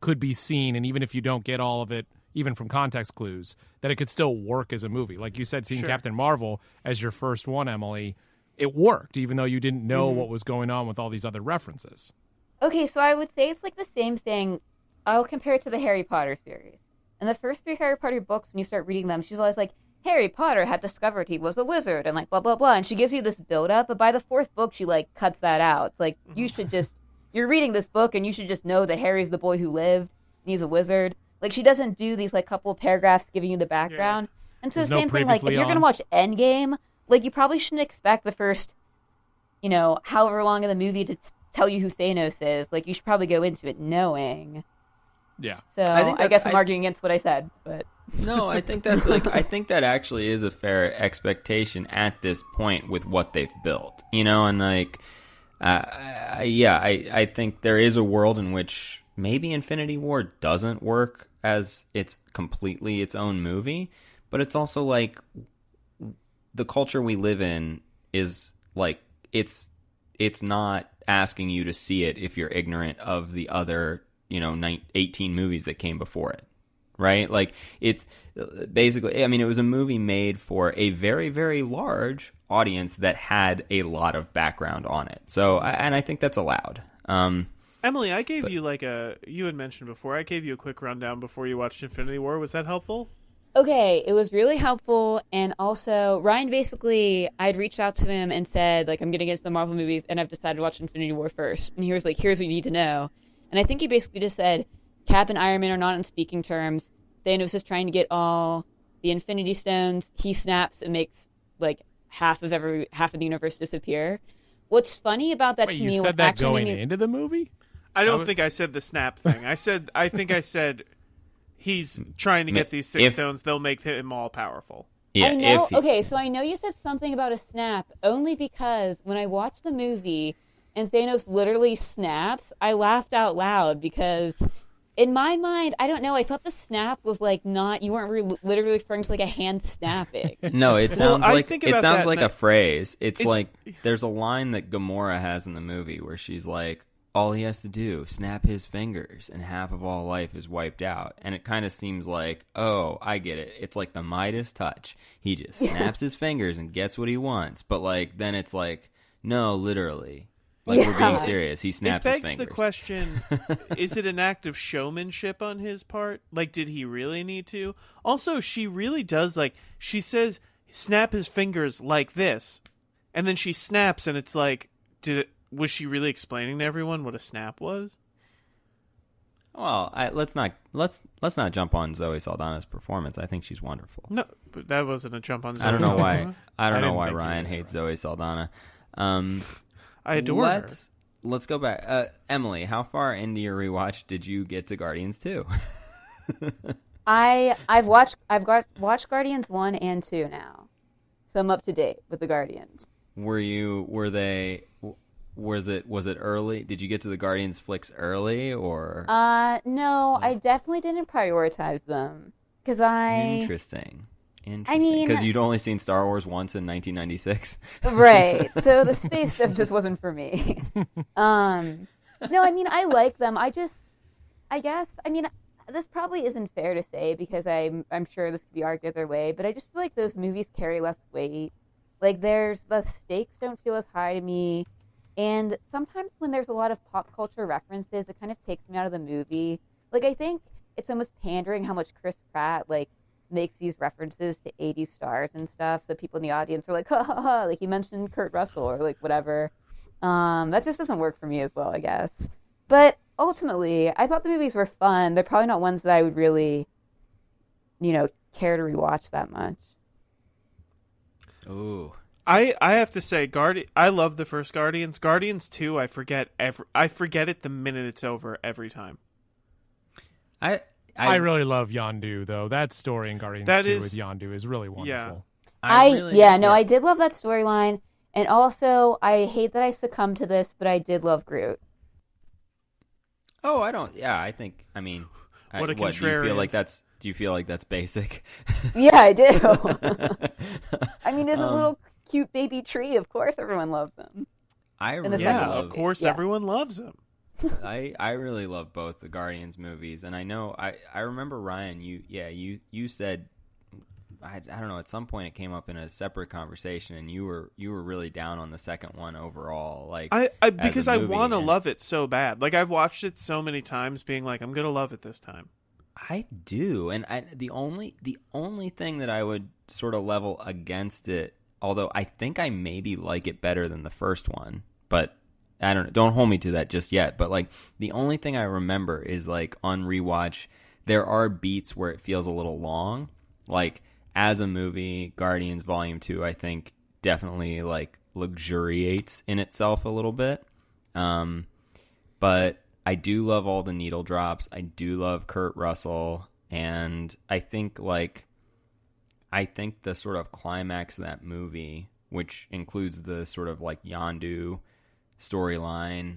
could be seen, and even if you don't get all of it, even from context clues, that it could still work as a movie. Like you said, seeing Sure. Captain Marvel as your first one, Emily, it worked, even though you didn't know what was going on with all these other references. Okay, so I would say it's like the same thing. I'll compare it to the Harry Potter series. In the first 3 Harry Potter books, when you start reading them, she's always like, Harry Potter had discovered he was a wizard, and like blah, blah, blah. And she gives you this build-up, but by the 4th book, she like cuts that out. It's like, you should just, you're reading this book, and you should just know that Harry's the boy who lived, and he's a wizard. Like, she doesn't do these like couple of paragraphs giving you the background. Yeah. And so There's the same thing, like, if you're going to watch Endgame, like, you probably shouldn't expect the first, however long in the movie to tell you who Thanos is. Like, you should probably go into it knowing. Yeah. So I guess I'm arguing against what I said, but No, I think that's like, I think that actually is a fair expectation at this point with what they've built, and like, I think there is a world in which maybe Infinity War doesn't work as it's completely its own movie, but it's also like the culture we live in is like, it's not asking you to see it if you're ignorant of the other 18 movies that came before it, right? Like, it's basically, I mean, it was a movie made for a very, very large audience that had a lot of background on it. So, and I think that's allowed. Emily, I gave you like you had mentioned before, I gave you a quick rundown before you watched Infinity War. Was that helpful? okay, it was really helpful. And also, Ryan basically, I'd reached out to him and said, like, I'm going to get into the Marvel movies, and I've decided to watch Infinity War first. And he was like, here's what you need to know. And I think he basically just said, Cap and Iron Man are not on speaking terms. Thanos is trying to get all the Infinity Stones. He snaps and makes, like, half of the universe disappear. What's funny about that Wait, to me... you said that going into the movie? I don't think I said the snap thing. I think I said he's trying to get these 6 stones. They'll make him all powerful. Yeah, I know. Okay, so I know you said something about a snap only because when I watched the movie and Thanos literally snaps, I laughed out loud because in my mind, I don't know. I thought the snap was like not. You weren't literally referring to like a hand snapping. No, it sounds I like think it about sounds that, like and a phrase. It's it's- like there's a line that Gamora has in the movie where she's like, all he has to do, snap his fingers, and half of all life is wiped out. And it kind of seems like, oh, I get it. It's like the Midas touch. He just snaps his fingers and gets what he wants. But like then it's like, no, literally. Like we're being serious. He snaps his It begs fingers. the question, is it an act of showmanship on his part? Like, did he really need to? Also, she really does, like, she says, snap his fingers like this. And then she snaps, and it's like, was she really explaining to everyone what a snap was? Well, let's not jump on Zoe Saldana's performance. I think she's wonderful. No, but that wasn't a jump on Zoe I don't know why. Saldana. I don't know didn't why think you Ryan did, hates Ryan. Zoe Saldana. I adore her. Let's go back. Emily, how far into your rewatch did you get to Guardians 2? I've watched Guardians 1 and 2 now. So I'm up to date with the Guardians. Was it early? Did you get to the Guardians flicks early or No, I definitely didn't prioritize them because Interesting. mean- Because you'd only seen Star Wars once in 1996. right. So the space stuff just wasn't for me. No, I mean I like them. I guess this probably isn't fair to say because I'm sure this could be argued either way, but I just feel like those movies carry less weight. Like the stakes don't feel as high to me. And sometimes when there's a lot of pop culture references, it kind of takes me out of the movie. Like I think it's almost pandering how much Chris Pratt like makes these references to 80s stars and stuff, so people in the audience are like, ha ha ha, like he mentioned Kurt Russell or like whatever. That just doesn't work for me as well, I guess. But ultimately, I thought the movies were fun. They're probably not ones that I would really, care to rewatch that much. Ooh. I have to say, I love the first Guardians. Guardians 2, I forget it the minute it's over every time. I really love Yondu, though. That story in Guardians 2 with Yondu is really wonderful. I did love that storyline. And also, I hate that I succumbed to this, but I did love Groot. Oh, I don't. Yeah, I think. I mean, What a do you contrarian. feel like that's? Do you feel like that's basic? Yeah, I do. I mean, as a little cute baby tree, of course everyone loves him. I the really second love. Of course, everyone loves him. I really love both the Guardians movies, and I know I remember Ryan. You said. I don't know. At some point, it came up in a separate conversation, and you were really down on the second one overall. Like Because I want to love it so bad. Like I've watched it so many times, being like, I'm gonna love it this time. I do, and the only thing that I would sort of level against it, although I think I maybe like it better than the first one, but I don't know. Don't hold me to that just yet. But like the only thing I remember is like on rewatch, there are beats where it feels a little long, like. As a movie, Guardians Volume 2, I think, definitely, like, luxuriates in itself a little bit. But I do love all the needle drops. I do love Kurt Russell. And I think, the sort of climax of that movie, which includes the sort of, like, Yondu storyline,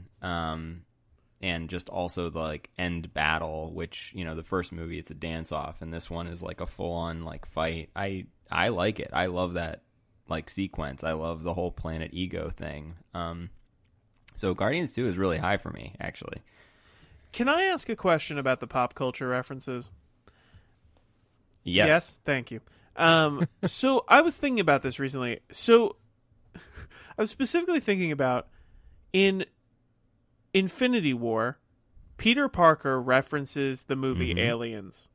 and just also the like end battle, which the first movie it's a dance off, and this one is like a full on like fight. I like it. I love that like sequence. I love the whole Planet Ego thing. So Guardians 2 is really high for me, actually. Can I ask a question about the pop culture references? Yes, thank you. So I was thinking about this recently. So I was specifically thinking about in Infinity War, Peter Parker references the movie Aliens.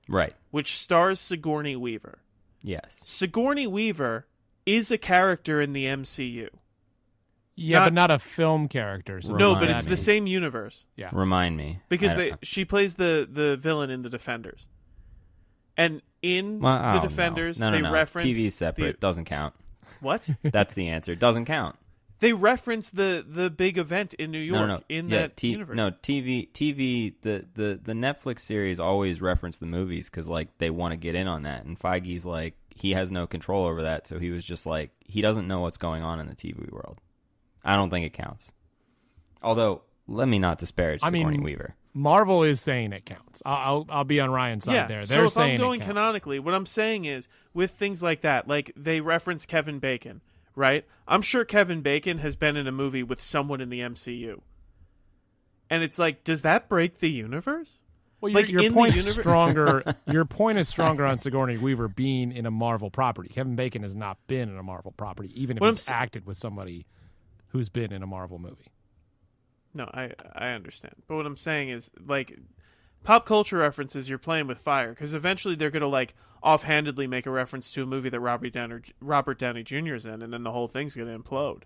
Right. Which stars Sigourney Weaver. Yes. Sigourney Weaver is a character in the MCU. Yeah, but not a film character. So No, but it's the same universe. Yeah. Remind me. Because she plays the villain in The Defenders. And in The Defenders, they reference... TV's separate. Doesn't count. What? That's the answer. Doesn't count. They reference the big event in New York that universe. No, TV. The Netflix series always reference the movies because like they want to get in on that, and Feige's like he has no control over that, so he was just like he doesn't know what's going on in the TV world. I don't think it counts. Although, let me not disparage Sigourney Weaver. Marvel is saying it counts. I'll be on Ryan's side there. They're so if saying I'm going it counts. canonically, what I'm saying is with things like that, like they reference Kevin Bacon, right? I'm sure Kevin Bacon has been in a movie with someone in the MCU. And it's like, does that break the universe? Well, like your in point the is universe- stronger. Your point is stronger on Sigourney Weaver being in a Marvel property. Kevin Bacon has not been in a Marvel property, even if What I'm he's s- acted with somebody who's been in a Marvel movie. No, I understand. But what I'm saying is, like, pop culture references, you're playing with fire. Because eventually they're going to, like, offhandedly make a reference to a movie that Robert Downey Jr. is in, and then the whole thing's going to implode.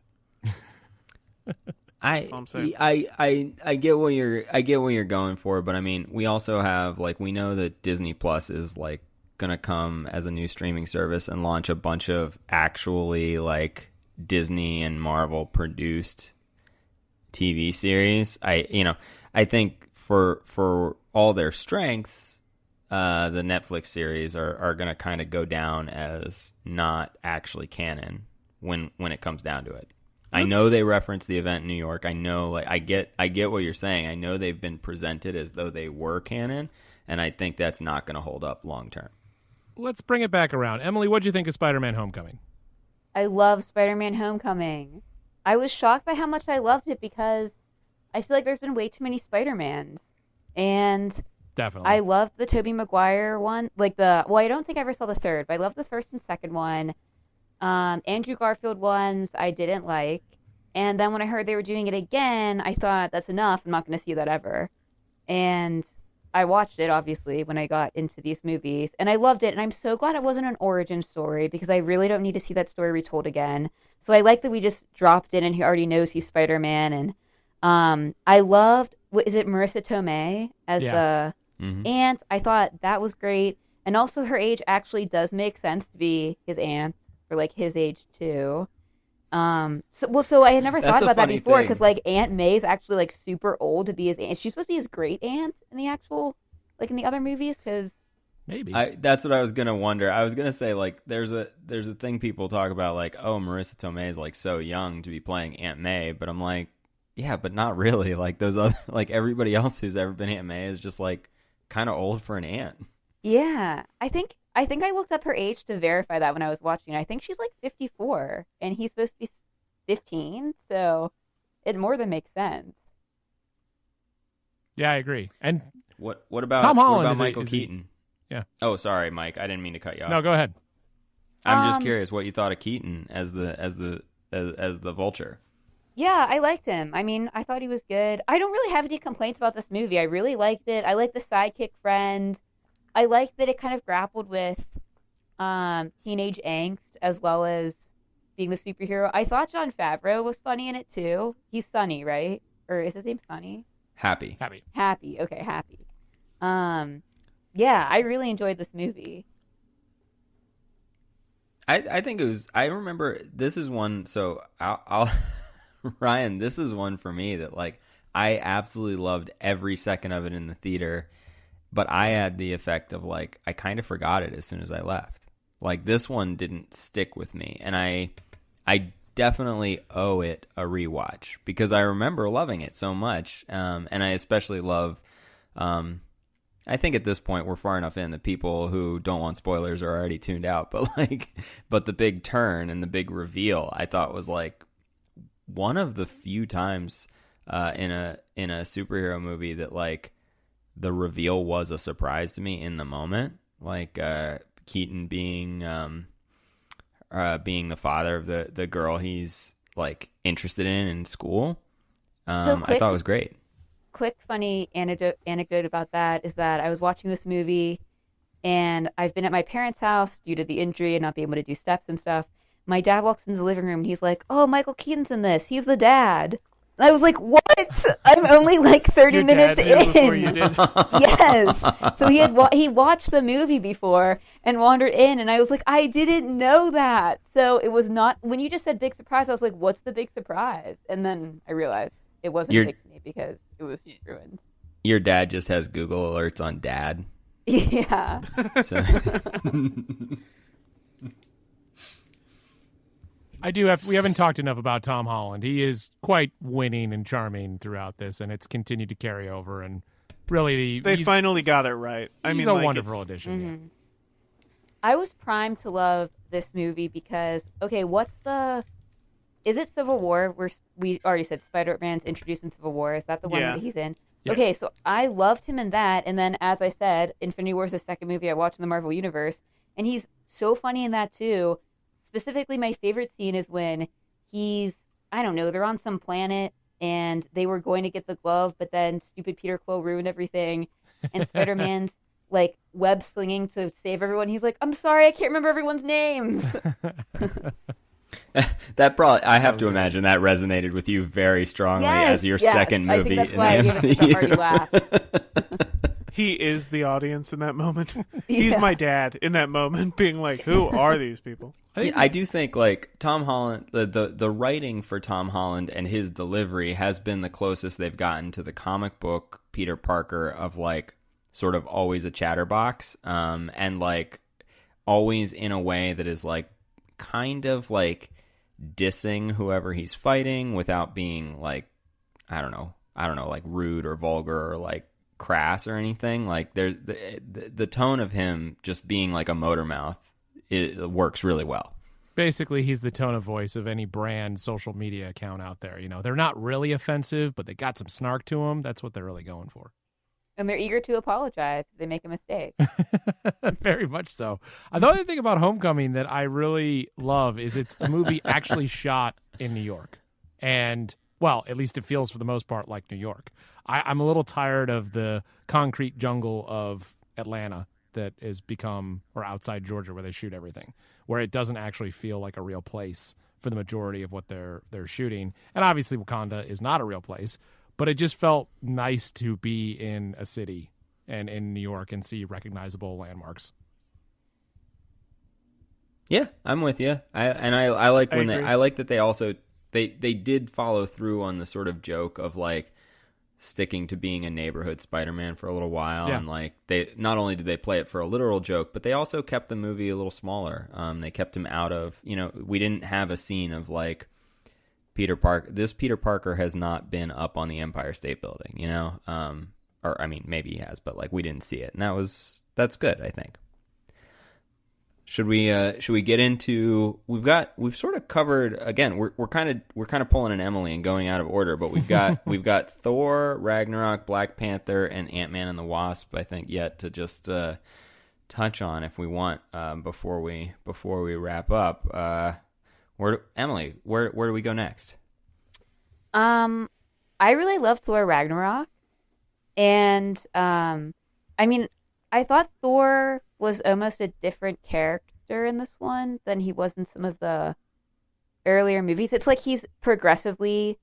That's all I'm saying. I get what you're going for, but I mean, we also have, like, we know that Disney Plus is, like, gonna come as a new streaming service and launch a bunch of actually, like, Disney and Marvel produced TV series. I think for all their strengths, the Netflix series are gonna kind of go down as not actually canon when it comes down to it. I know they reference the event in New York. I know, like, I get what you're saying. I know they've been presented as though they were canon, and I think that's not going to hold up long term. Let's bring it back around. Emily, what'd you think of Spider-Man: Homecoming? I love Spider-Man: Homecoming. I was shocked by how much I loved it because I feel like there's been way too many Spider-Mans. And Definitely. I loved the Tobey Maguire one. I don't think I ever saw the third, but I loved the first and second one. Andrew Garfield ones I didn't like. And then when I heard they were doing it again, I thought, that's enough. I'm not going to see that ever. And I watched it, obviously, when I got into these movies. And I loved it. And I'm so glad it wasn't an origin story because I really don't need to see that story retold again. So I like that we just dropped in and he already knows he's Spider-Man. And I loved, is it Marissa Tomei as the aunt? I thought that was great. And also her age actually does make sense to be his aunt. Or like his age too. So I had never thought about that before because like Aunt May's actually like super old to be his aunt. She's supposed to be his great aunt in the actual in the other movies because maybe that's what I was gonna wonder. I was gonna say, like, there's a thing people talk about, like, oh, Marissa Tomei is like so young to be playing Aunt May, but I'm like, yeah, but not really. Like those other, like everybody else who's ever been Aunt May is just like kind of old for an aunt. Yeah, I think I looked up her age to verify that when I was watching. I think she's like 54, and he's supposed to be 15, so it more than makes sense. Yeah, I agree. And what about Tom Holland? What about is Michael is Keaton? Yeah. Oh, sorry, Mike. I didn't mean to cut you off. No, go ahead. I'm just curious what you thought of Keaton as the Vulture. Yeah, I liked him. I mean, I thought he was good. I don't really have any complaints about this movie. I really liked it. I liked the sidekick friend. I liked that it kind of grappled with teenage angst as well as being the superhero. I thought Jon Favreau was funny in it too. He's Sonny, right? Or is his name Sonny? Happy. Okay, Happy. Yeah, I really enjoyed this movie. I think it was. I remember this is one. So I'll Ryan, this is one for me that, like, I absolutely loved every second of it in the theater. But I had the effect of, like, I kind of forgot it as soon as I left. Like, this one didn't stick with me. And I definitely owe it a rewatch because I remember loving it so much. And I especially love, I think at this point we're far enough in that people who don't want spoilers are already tuned out. But the big turn and the big reveal, I thought was, like, one of the few times in a superhero movie that, like, the reveal was a surprise to me in the moment, like Keaton being the father of the girl he's, like, interested in school. I thought it was great. Quick funny anecdote about that is that I was watching this movie and I've been at my parents' house due to the injury and not being able to do steps and stuff. My dad walks into the living room and he's like, "Oh, Michael Keaton's in this. He's the dad." And I was like, "What? I'm only like 30 Your minutes dad knew in." before you did. Yes. So he watched the movie before and wandered in, and I was like, "I didn't know that." So it was not, when you just said big surprise, I was like, "What's the big surprise?" And then I realized it wasn't big to me because it was ruined. Your dad just has Google alerts on Dad. Yeah. So. We haven't talked enough about Tom Holland. He is quite winning and charming throughout this, and it's continued to carry over. And really They finally got it right. I he's mean, a like, wonderful it's- addition. Yeah. I was primed to love this movie because, okay, is it Civil War? We already said Spider-Man's introduced in Civil War. Is that the one Yeah. that he's in? Yeah. Okay, so I loved him in that, and then, as I said, Infinity War is the second movie I watched in the Marvel Universe, and he's so funny in that, too. Specifically, my favorite scene is when I don't know, they're on some planet, and they were going to get the glove, but then stupid Peter Quill ruined everything, and Spider-Man's like web slinging to save everyone. He's like, "I'm sorry, I can't remember everyone's names." That probably, I have to imagine that resonated with you very strongly as your second movie I think that's in why I the gave it such a hearty MCU. laugh. He is the audience in that moment. He's my dad in that moment, being like, "Who are these people?" I do think like Tom Holland, the writing for Tom Holland and his delivery has been the closest they've gotten to the comic book Peter Parker of like sort of always a chatterbox, and like always in a way that is like kind of like dissing whoever he's fighting without being like I don't know, like rude or vulgar or like crass or anything. Like there's the tone of him just being like a motor mouth, it works really well. Basically, he's the tone of voice of any brand social media account out there. You know, they're not really offensive, but they got some snark to them. That's what they're really going for. And they're eager to apologize if they make a mistake. Very much so. The other thing about Homecoming that I really love is it's a movie actually shot in New York. And, well, at least it feels for the most part like New York. I'm a little tired of the concrete jungle of Atlanta that has become, or outside Georgia where they shoot everything, where it doesn't actually feel like a real place for the majority of what they're shooting. And obviously Wakanda is not a real place, but it just felt nice to be in a city and in New York and see recognizable landmarks. Yeah, I'm with you. I like when agree. I like that they also they did follow through on the sort of joke of like sticking to being a neighborhood Spider-Man for a little while, Yeah. and like they not only did they play it for a literal joke, but they also kept the movie a little smaller. They kept him out of, we didn't have a scene of like Peter Parker has not been up on the Empire State Building, or I mean maybe he has, but like we didn't see it, and that's good, I think. Should we get into we've sort of covered again, we're kind of pulling an Emily and going out of order, but we've got Thor, Ragnarok, Black Panther, and Ant-Man and the Wasp, I think, yet to just touch on if we want before we wrap up. Emily, where do we go next? I really love Thor Ragnarok, and I mean, I thought Thor was almost a different character in this one than he was in some of the earlier movies. It's like he's progressively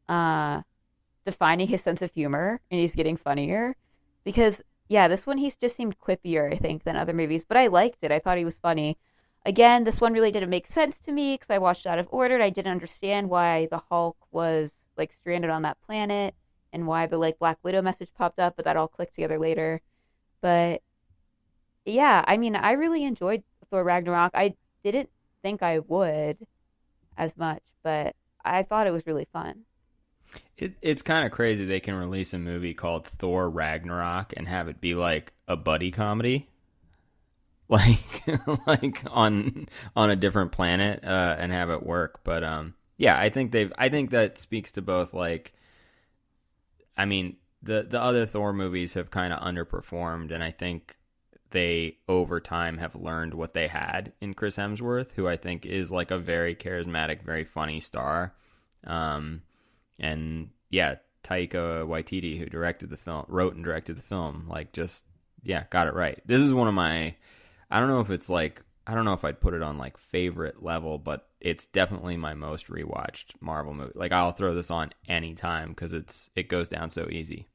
defining his sense of humor, and he's getting funnier. Because, yeah, this one he's just seemed quippier, I think, than other movies. But I liked it. I thought he was funny. Again, this one really didn't make sense to me because I watched it out of order. I didn't understand why the Hulk was like stranded on that planet and why the like Black Widow message popped up, but that all clicked together later. But yeah, I mean, I really enjoyed Thor Ragnarok. I didn't think I would as much, but I thought it was really fun. It's kind of crazy they can release a movie called Thor Ragnarok and have it be like a buddy comedy, like on a different planet, and have it work. But yeah, I think that speaks to both. Like, I mean, the other Thor movies have kind of underperformed, and I think they over time have learned what they had in Chris Hemsworth, who I think is like a very charismatic, very funny star. And yeah, Taika Waititi, who wrote and directed the film, like just, yeah, got it right. This is one of my, I don't know if I'd put it on like favorite level, but it's definitely my most rewatched Marvel movie. Like I'll throw this on anytime because it goes down so easy.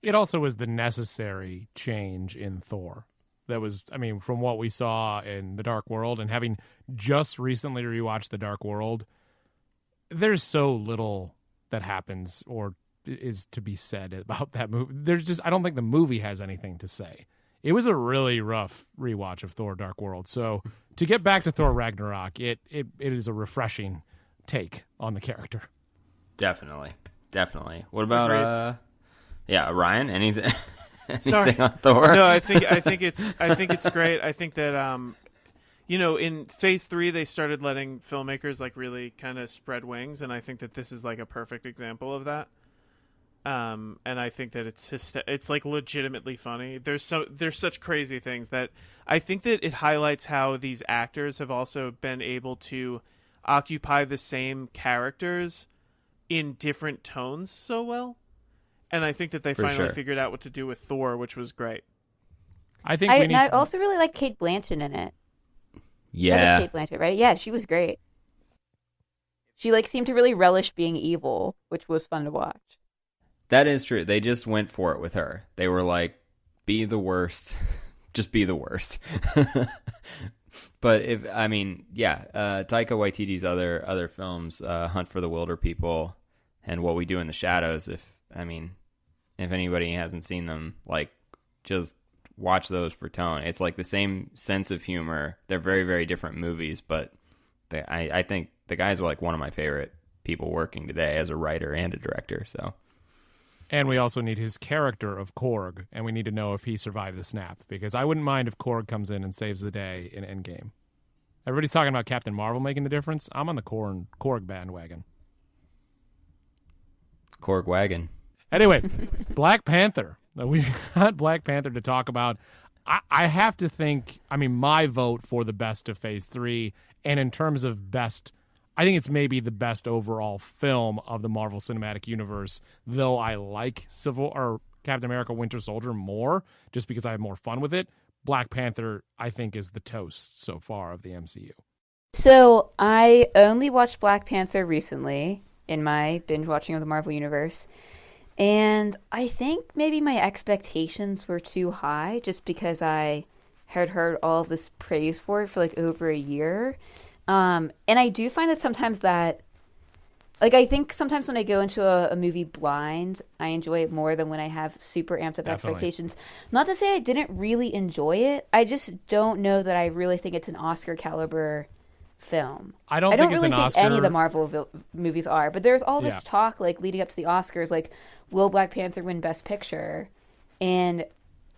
It also was the necessary change in Thor. That was, I mean, from what we saw in The Dark World, and having just recently rewatched The Dark World, there's so little that happens or is to be said about that movie. I don't think the movie has anything to say. It was a really rough rewatch of Thor Dark World. So to get back to Thor Ragnarok, it is a refreshing take on the character. Definitely. What about, yeah, Ryan, anything? Sorry. Anything on Thor? No, I think it's great. I think that in Phase 3 they started letting filmmakers like really kind of spread wings, and I think that this is like a perfect example of that. And I think that it's like legitimately funny. There's such crazy things that I think that it highlights how these actors have also been able to occupy the same characters in different tones so well. And I think that they finally figured out what to do with Thor, which was great. I think I also really like Kate Blanchett in it. Yeah. That was Kate Blanchett, right? Yeah, she was great. She like seemed to really relish being evil, which was fun to watch. That is true. They just went for it with her. They were like, be the worst. Just be the worst. But Taika Waititi's other films, Hunt for the Wilder People and What We Do in the Shadows, if anybody hasn't seen them, like, just watch those for tone. It's like the same sense of humor. They're very, very different movies, but I think the guy's like one of my favorite people working today as a writer and a director, so... And we also need his character of Korg, and we need to know if he survived the snap, because I wouldn't mind if Korg comes in and saves the day in Endgame. Everybody's talking about Captain Marvel making the difference. I'm on the Korg bandwagon. Korg wagon. Anyway, Black Panther. We've got Black Panther to talk about. I have to think, my vote for the best of Phase 3, and in terms of best... I think it's maybe the best overall film of the Marvel Cinematic Universe, though I like Captain America Winter Soldier more, just because I have more fun with it. Black Panther, I think, is the toast so far of the MCU. So I only watched Black Panther recently in my binge watching of the Marvel Universe, and I think maybe my expectations were too high just because I had heard all of this praise for it for like over a year. And I do find that sometimes I think sometimes when I go into a movie blind, I enjoy it more than when I have super amped up expectations. Not to say I didn't really enjoy it. I just don't know that I really think it's an Oscar caliber film. I don't think really Oscar... any of the Marvel movies are, but there's all this talk like leading up to the Oscars, like, will Black Panther win Best Picture? And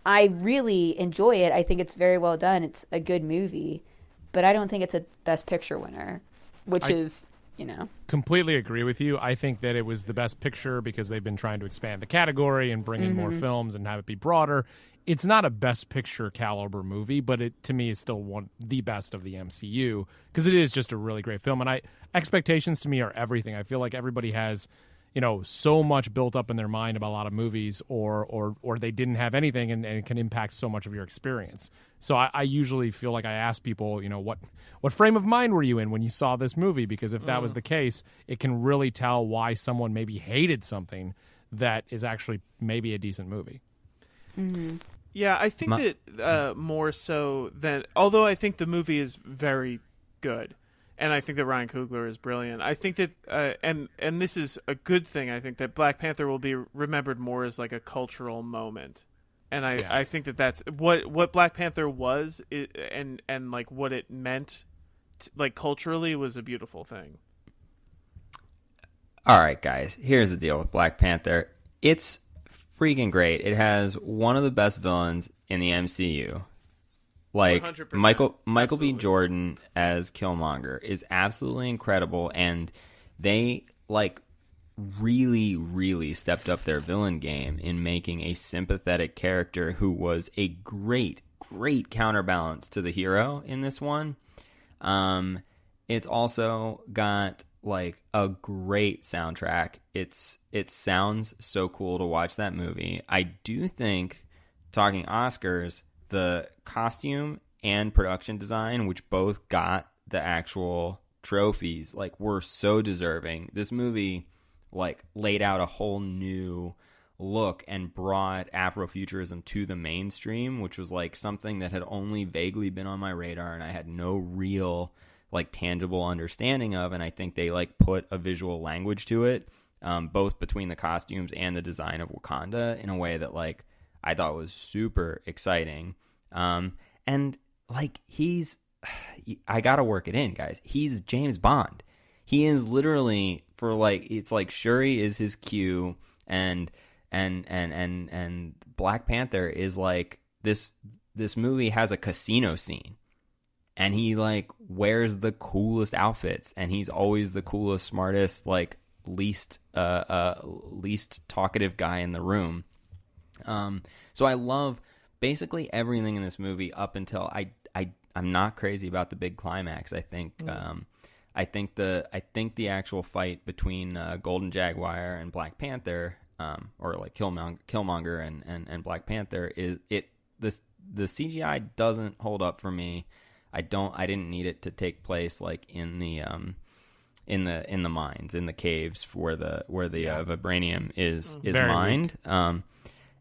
I really enjoy it. I think it's very well done. It's a good movie. But I don't think it's a Best Picture winner, which is, Completely agree with you. I think that it was the Best Picture because they've been trying to expand the category and bring in more films and have it be broader. It's not a Best Picture caliber movie, but it, to me, is still the best of the MCU because it is just a really great film. And expectations to me are everything. I feel like everybody has... so much built up in their mind about a lot of movies or they didn't have anything and it can impact so much of your experience. So I usually feel like I ask people, what frame of mind were you in when you saw this movie? Because if that was the case, it can really tell why someone maybe hated something that is actually maybe a decent movie. Mm-hmm. Yeah, I think that more so than... Although I think the movie is very good. And I think that Ryan Coogler is brilliant. I think that, and this is a good thing, I think that Black Panther will be remembered more as like a cultural moment. And I think that that's what Black Panther was, and like what it meant, like culturally, was a beautiful thing. All right, guys, here's the deal with Black Panther. It's freaking great. It has one of the best villains in the MCU. Like 100%. Michael B. Jordan as Killmonger is absolutely incredible, and they like really, really stepped up their villain game in making a sympathetic character who was a great, great counterbalance to the hero in this one. It's also got like a great soundtrack. It sounds so cool to watch that movie. I do think, talking Oscars, the costume and production design, which both got the actual trophies, like, were so deserving. This movie like laid out a whole new look and brought Afrofuturism to the mainstream, which was like something that had only vaguely been on my radar and I had no real like tangible understanding of. And I think they like put a visual language to it, both between the costumes and the design of Wakanda, in a way that like I thought was super exciting. And like I gotta work it in, guys. He's James Bond. He is literally, for like, it's like Shuri is his Q, and and Black Panther is like this movie has a casino scene, and he like wears the coolest outfits, and he's always the coolest, smartest, like least talkative guy in the room. So I love basically everything in this movie up until I'm not crazy about the big climax. I think the actual fight between Golden Jaguar and Black Panther, or like Killmonger and Black Panther, the CGI doesn't hold up for me. I didn't need it to take place like in the mines, in the caves where the vibranium is mined.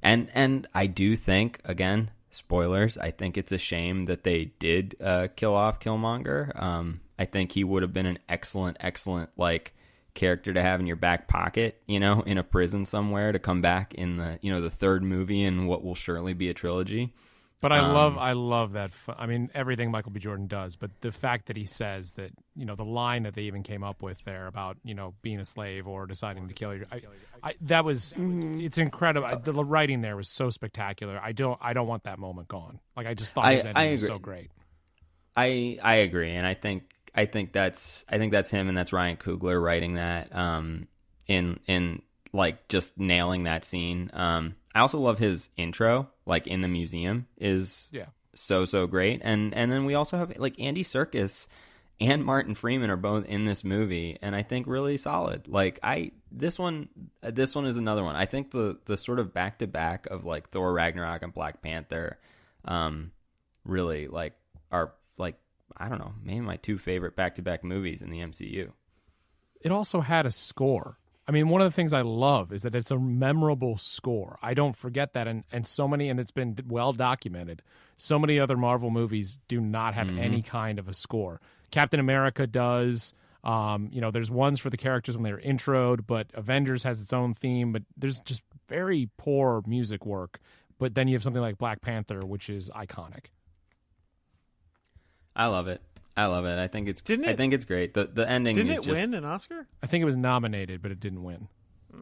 And I do think, again, spoilers, I think it's a shame that they did kill off Killmonger. I think he would have been an excellent like character to have in your back pocket, in a prison somewhere, to come back in the third movie in what will surely be a trilogy. But I love that. I mean, everything Michael B. Jordan does, but the fact that he says that, the line that they even came up with there about, being a slave or deciding to kill you, that was, it's incredible. The writing there was so spectacular. I don't want that moment gone. Like, I just thought his ending was so great. I agree, and I think that's him, and that's Ryan Coogler writing that, in like just nailing that scene. I also love his intro, like in the museum, is so great. And then we also have like Andy Serkis and Martin Freeman are both in this movie, and I think really solid. Like this one is another one. I think the sort of back to back of like Thor Ragnarok and Black Panther, really like are like, I don't know, maybe my two favorite back to back movies in the MCU. It also had a score. I mean, one of the things I love is that it's a memorable score. I don't forget that, and it's been well documented. So many other Marvel movies do not have any kind of a score. Captain America does. There's ones for the characters when they're introed, but Avengers has its own theme. But there's just very poor music work. But then you have something like Black Panther, which is iconic. I love it. I think it's great. The ending didn't is it just win an Oscar? I think it was nominated, but it didn't win.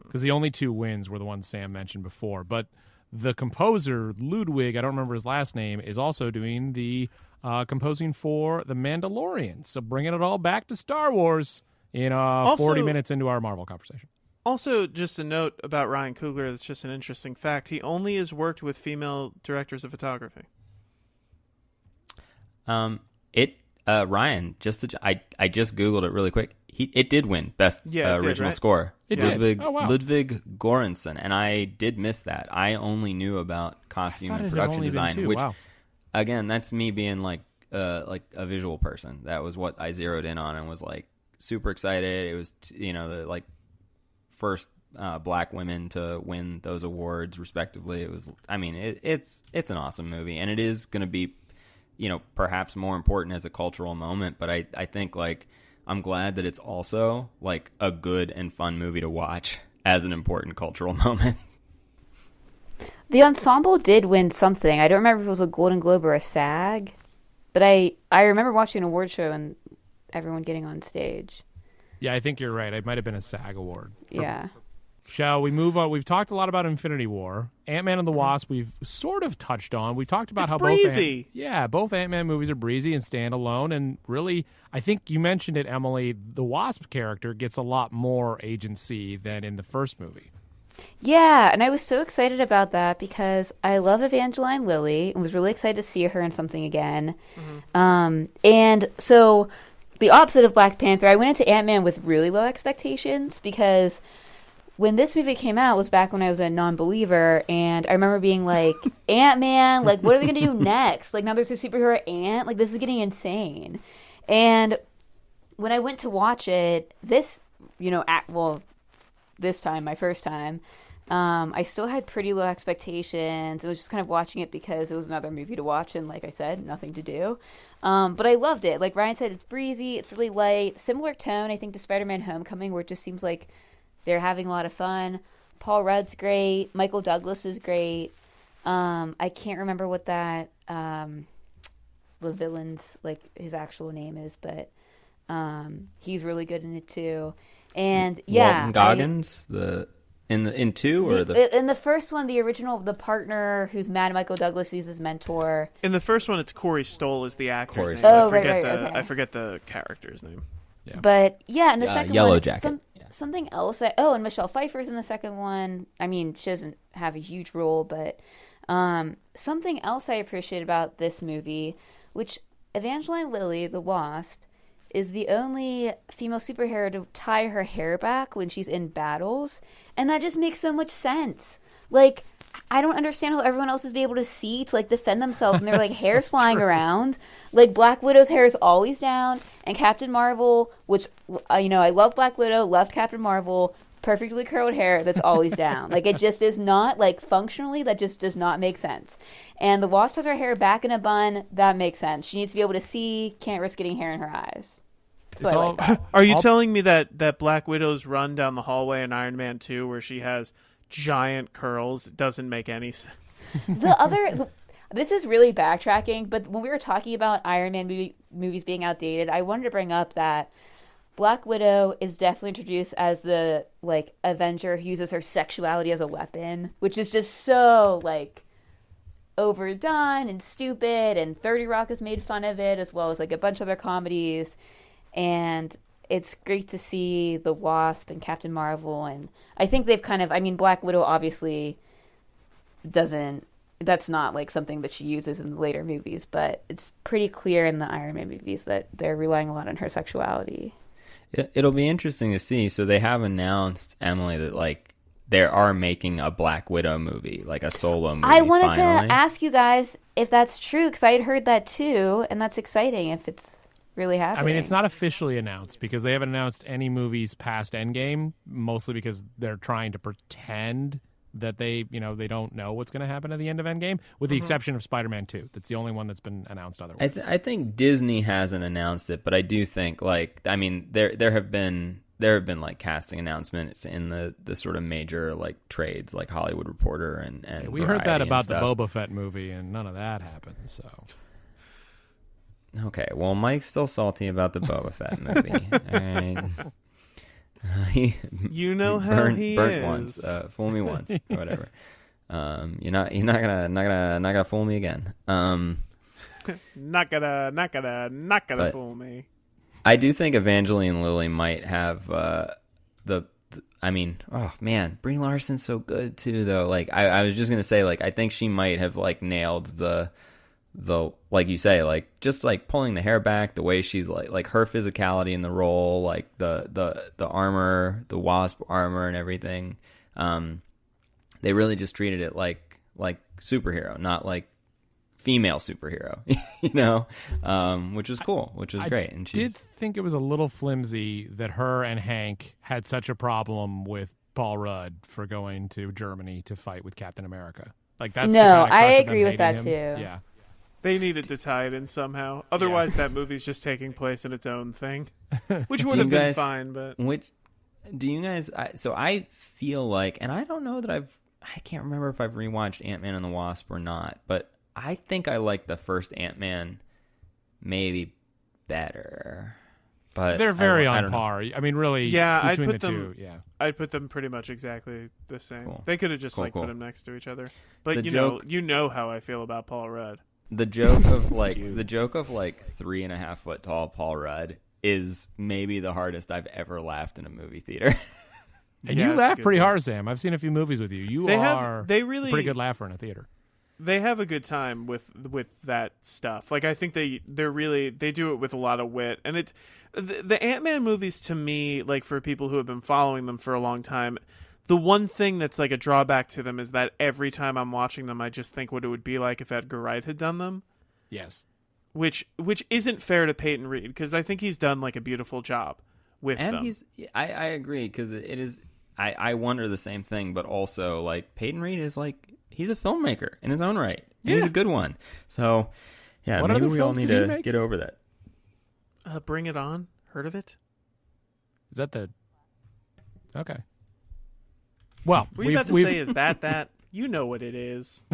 Because the only two wins were the ones Sam mentioned before. But the composer, Ludwig, I don't remember his last name, is also doing the composing for The Mandalorian. So bringing it all back to Star Wars in 40 minutes into our Marvel conversation. Also, just a note about Ryan Coogler that's just an interesting fact. He only has worked with female directors of photography. Ryan, I just Googled it really quick. It did win Best Original Score. It did. Oh, wow. Ludwig Göransson, and I did miss that. I only knew about costume and production design, which, again, that's me being like a visual person. That was what I zeroed in on and was like super excited. It was the like first black women to win those awards respectively. It was, I mean, it's an awesome movie, and it is going to be, perhaps more important as a cultural moment, but I think like I'm glad that it's also like a good and fun movie to watch as an important cultural moment. The ensemble did win something. I don't remember if it was a Golden Globe or a SAG, but I remember watching an award show and everyone getting on stage. Yeah, I think you're right. It might have been a SAG award. Yeah. Shall we move on? We've talked a lot about Infinity War. Ant-Man and the Wasp we've sort of touched on. We talked about how breezy. both Ant-Man movies are breezy and standalone. And really, I think you mentioned it, Emily, the Wasp character gets a lot more agency than in the first movie. Yeah, and I was so excited about that because I love Evangeline Lilly and was really excited to see her in something again. And so the opposite of Black Panther, I went into Ant-Man with really low expectations because when this movie came out was back when I was a non-believer, and I remember being like, Ant-Man, like, what are they going to do next? Like, now there's a superhero ant? Like, this is getting insane. And when I went to watch it, this time, my first time, I still had pretty low expectations. I was just kind of watching it because it was another movie to watch, and like I said, nothing to do. But I loved it. Like Ryan said, it's breezy, it's really light. Similar tone, I think, to Spider-Man Homecoming, where it just seems like they're having a lot of fun. Paul Rudd's great. Michael Douglas is great. I can't remember what that the villain's, like, his actual name is, but he's really good in it too. And yeah, Walton Goggins, In two or in the first one, the original, the partner who's Mad Michael Douglas is his mentor. In the first one, it's Corey Stoll is the actor's Corey name. Stoll. Oh, right, okay. I forget the character's name. Yeah. But yeah, in the second Yellow one, Jacket. something else. And Michelle Pfeiffer's in the second one. I mean, she doesn't have a huge role, but something else I appreciate about this movie, which Evangeline Lilly, the Wasp, is the only female superhero to tie her hair back when she's in battles, and that just makes so much sense. Like, I don't understand how everyone else is able to see to like defend themselves, and their like hair's flying around. Like Black Widow's hair is always down, and Captain Marvel, which I love Black Widow, loved Captain Marvel, perfectly curled hair that's always down. Like, it just is not, like, functionally, that just does not make sense. And the Wasp has her hair back in a bun. That makes sense. She needs to be able to see, can't risk getting hair in her eyes. So I like that. Are you telling me that Black Widow's run down the hallway in Iron Man 2 where she has giant curls doesn't make any sense? This is really backtracking, but when we were talking about Iron Man movies being outdated, I wanted to bring up that Black Widow is definitely introduced as the, like, Avenger who uses her sexuality as a weapon, which is just so, like, overdone and stupid, and 30 Rock has made fun of it, as well as, like, a bunch of other comedies, and it's great to see the Wasp and Captain Marvel, and I think they've kind of, I mean, Black Widow obviously that's not, like, something that she uses in the later movies, but it's pretty clear in the Iron Man movies that they're relying a lot on her sexuality. It'll be interesting to see. So they have announced, Emily, that like they are making a Black Widow movie, like a solo movie. I wanted finally. to ask you guys if that's true, because I had heard that too, and that's exciting if it's really happening. I mean, it's not officially announced because they haven't announced any movies past Endgame, mostly because they're trying to pretend that they don't know what's going to happen at the end of Endgame, with the exception of Spider-Man 2. That's the only one that's been announced otherwise. I think Disney hasn't announced it, but I do think, like, I mean, there have been like casting announcements in the sort of major like trades, like Hollywood Reporter and we heard that Variety about and the stuff. Boba Fett movie, and none of that happened. So okay, well, Mike's still salty about the Boba Fett movie. All right. You know how burnt he burnt is. once, fool me once, or whatever. You're not gonna fool me again. Not gonna But fool me. I do think Evangeline Lilly might have I mean, oh man, Brie Larson's so good too, though. Like I was just gonna say, like, I think she might have like nailed the like you say, like just like pulling the hair back, the way she's like her physicality in the role, like the armor, the Wasp armor and everything. They really just treated it like superhero, not like female superhero, which was cool, which was great. And did think it was a little flimsy that her and Hank had such a problem with Paul Rudd for going to Germany to fight with Captain America. Like that's No, the kind of I crux of them agree with hating that him. too. Yeah. They needed to tie it in somehow. Otherwise, that movie's just taking place in its own thing, which would have been fine. But do you guys? So I feel like, and I don't know that I can't remember if I've rewatched Ant-Man and the Wasp or not, but I think I like the first Ant-Man maybe better. But they're very I on don't know. par. I mean, really, yeah, between I'd put the them. two, yeah. I'd put them pretty much exactly the same. Cool. They could have just Cool. put them next to each other. But The you know how I feel about Paul Rudd. The joke of like 3.5 foot tall Paul Rudd is maybe the hardest I've ever laughed in a movie theater. And Yeah, you it's laugh good. pretty hard, Sam. I've seen a few movies with you. You are They a really pretty good laugher in a theater. They have a good time with that stuff. Like I think they do it with a lot of wit, and it's the Ant-Man movies to me, like for people who have been following them for a long time. The one thing that's like a drawback to them is that every time I'm watching them, I just think what it would be like if Edgar Wright had done them. Yes. Which isn't fair to Peyton Reed, because I think he's done like a beautiful job with them. I agree, because it is. I wonder the same thing, but also like Peyton Reed is like he's a filmmaker in his own right. And he's a good one. So yeah, What maybe other we all films need did he to make? get over that. Bring It On. Heard of it? Is that the? Okay. Well, Were you about to say is that? You know what it is.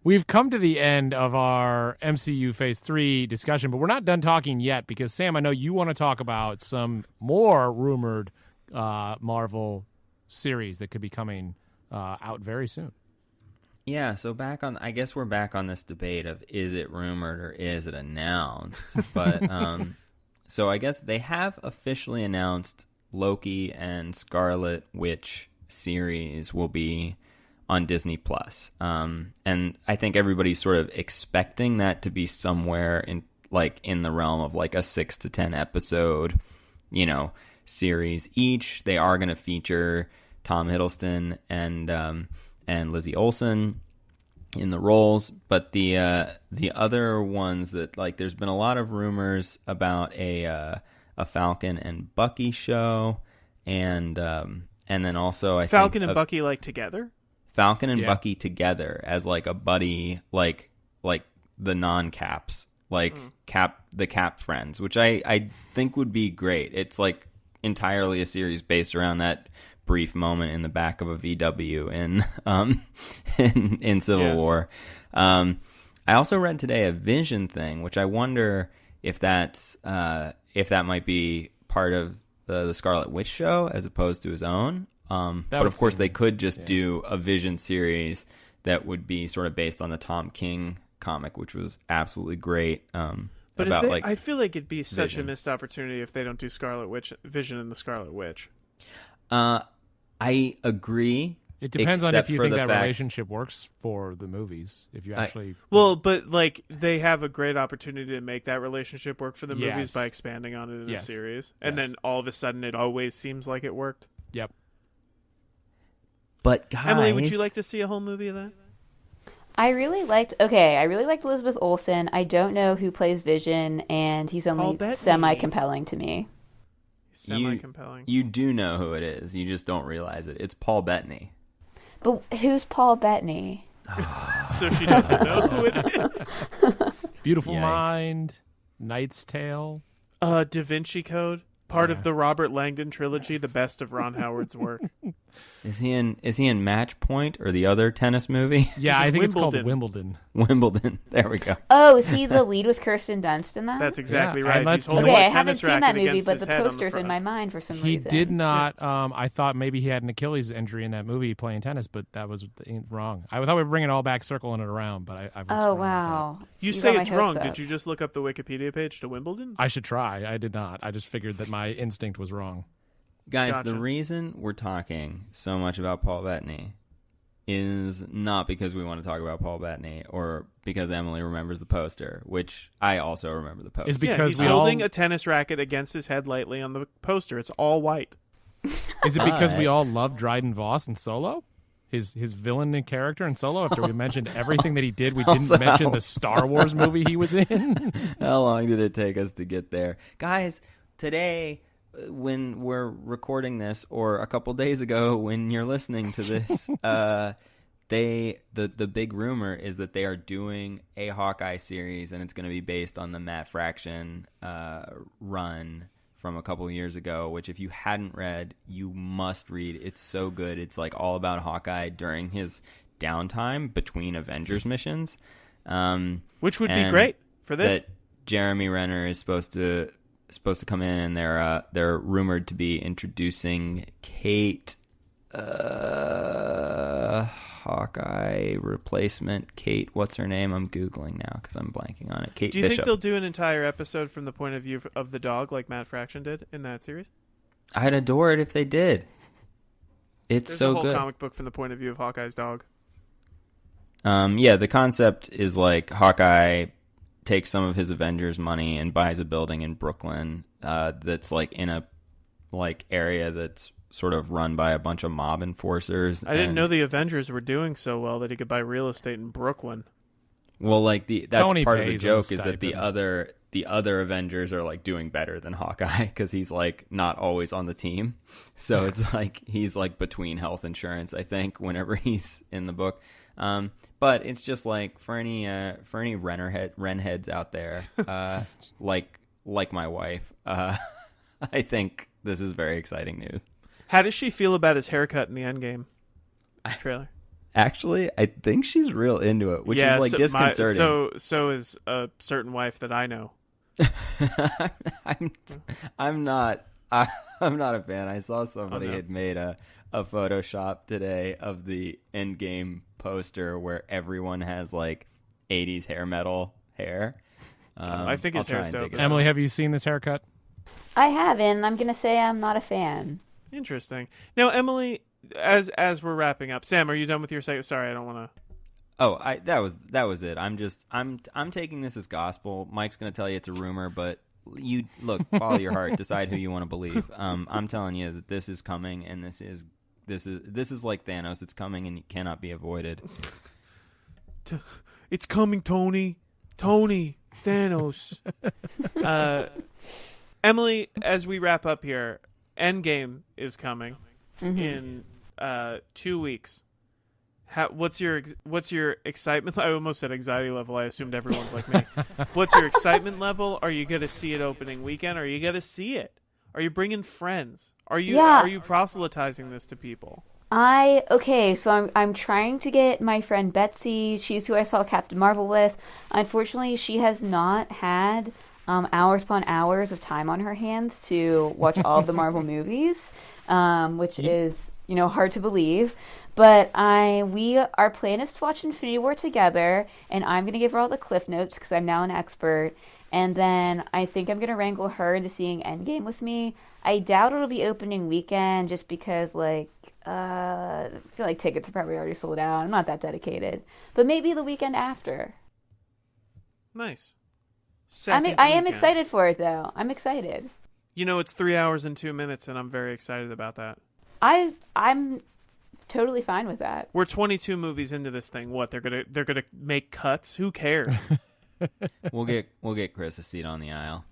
We've come to the end of our MCU Phase 3 discussion, but we're not done talking yet because, Sam, I know you want to talk about some more rumored Marvel series that could be coming out very soon. Yeah, so I guess we're back on this debate of is it rumored or is it announced? But so I guess they have officially announced Loki and Scarlet Witch series will be on Disney Plus. And I think everybody's sort of expecting that to be somewhere in the realm of like a 6 to 10 episode, series each. They are going to feature Tom Hiddleston and Lizzie Olsen in the roles, but the other ones that there's been a lot of rumors about a Falcon and Bucky show, and then also I Falcon think and Bucky together. Falcon and Bucky together as a buddy, like the non-Caps, the Cap friends, which I think would be great. It's entirely a series based around that brief moment in the back of a VW in Civil War. I also read today a Vision thing, which I wonder if that might be part of the Scarlet Witch show as opposed to his own. But of course, they could just do a Vision series that would be sort of based on the Tom King comic, which was absolutely great. But about, I feel like it'd be such Vision. a missed opportunity if they don't do Vision and the Scarlet Witch. I agree. It depends on if you think that fact, relationship works for the movies. If you actually... but they have a great opportunity to make that relationship work for the movies Yes. by expanding on it in a Yes. series. And Yes. then all of a sudden it always seems like it worked. Yep. But guys, Emily, would you like to see a whole movie of that? I really liked Elizabeth Olsen. I don't know who plays Vision, and he's Paul only Bettany. semi-compelling to me. Semi-compelling. You do know who it is. You just don't realize it. It's Paul Bettany. But who's Paul Bettany? So she doesn't know who it is. Beautiful Yikes. Mind, Knight's Tale. Da Vinci Code, part of the Robert Langdon trilogy, the best of Ron Howard's work. Is he in Match Point or the other tennis movie? Yeah, He's I in think it's called Wimbledon. Wimbledon. There we go. Oh, is he the lead with Kirsten Dunst in that? That's exactly Yeah, right. and He's let's- holding Okay, a I haven't tennis seen racket that movie, against but his the head on the poster's in front. my mind for some He reason. did not. I thought maybe he had an Achilles injury in that movie playing tennis, but that was wrong. I thought we were bringing it all back, circling it around, but I was Oh, wrong with that. wow. You got say my it's hopes wrong. up. Did you just look up the Wikipedia page to Wimbledon? I should try. I did not. I just figured that my instinct was wrong. Guys, Gotcha. the reason we're talking so much about Paul Bettany is not because we want to talk about Paul Bettany or because Emily remembers the poster, which I also remember the poster. Is because he's we holding all a tennis racket against his head lightly on the poster. It's all white. is it because we But- all love Dryden Voss in Solo? His villain in character in Solo. After we mentioned everything that he did, we didn't Also- mention the Star Wars movie he was in. How long did it take us to get there? Guys, today, when we're recording this, or a couple days ago when you're listening to this, the big rumor is that they are doing a Hawkeye series, and it's going to be based on the Matt Fraction run from a couple years ago, which if you hadn't read, you must read. It's so good. It's all about Hawkeye during his downtime between Avengers missions. Which would be And great for this. That Jeremy Renner is supposed to come in, and they're rumored to be introducing Kate, Hawkeye replacement Kate. What's her name? I'm googling now because I'm blanking on it. Kate Do you Bishop. think they'll do an entire episode from the point of view of the dog like Matt Fraction did in that series? I'd adore it if they did. It's There's so a whole good. comic book from the point of view of Hawkeye's dog. Yeah, the concept is Hawkeye takes some of his Avengers money and buys a building in Brooklyn that's in a area that's sort of run by a bunch of mob enforcers. I didn't and- know the Avengers were doing so well that he could buy real estate in Brooklyn. Well, that's Tony part of the pays him joke a is that the other Avengers are doing better than Hawkeye because he's not always on the team. So it's he's between health insurance, I think, whenever he's in the book. But it's just for any Ren heads out there, like my wife, I think this is very exciting news. How does she feel about his haircut in the Endgame trailer? Actually, I think she's real into it, which is disconcerting. So is a certain wife that I know. I'm not I'm not a fan. I saw somebody had made a Photoshop today of the Endgame poster where everyone has like 80s hair metal hair. I think his hair's dope. Emily, have you seen this haircut? I haven't. I'm gonna say I'm not a fan. Interesting. Now, Emily, as we're wrapping up, Sam, are you done with your segment? Sorry, I don't want to. Oh, that was it. I'm taking this as gospel. Mike's going to tell you it's a rumor, but you look, follow your heart, decide who you want to believe. I'm telling you that this is coming, and this is like Thanos. It's coming, and it cannot be avoided. It's coming, Tony. Thanos. Emily, as we wrap up here, Endgame is coming in 2 weeks. What's your excitement? I almost said anxiety level. I assumed everyone's like me. What's your excitement level? Are you going to see it opening weekend? Are you going to see it? Are you bringing friends? Are you proselytizing this to people? So I'm trying to get my friend Betsy. She's who I saw Captain Marvel with. Unfortunately, she has not had hours upon hours of time on her hands to watch all of the Marvel movies, which is hard to believe. But our plan is to watch Infinity War together, and I'm going to give her all the cliff notes because I'm now an expert. And then I think I'm going to wrangle her into seeing Endgame with me. I doubt it'll be opening weekend just because, I feel like tickets are probably already sold out. I'm not that dedicated. But maybe the weekend after. Nice. I am excited for it, though. I'm excited. It's 3 hours and 2 minutes, and I'm very excited about that. I'm totally fine with that. We're 22 movies into this thing. What, they're gonna make cuts? Who cares? We'll get Chris a seat on the aisle.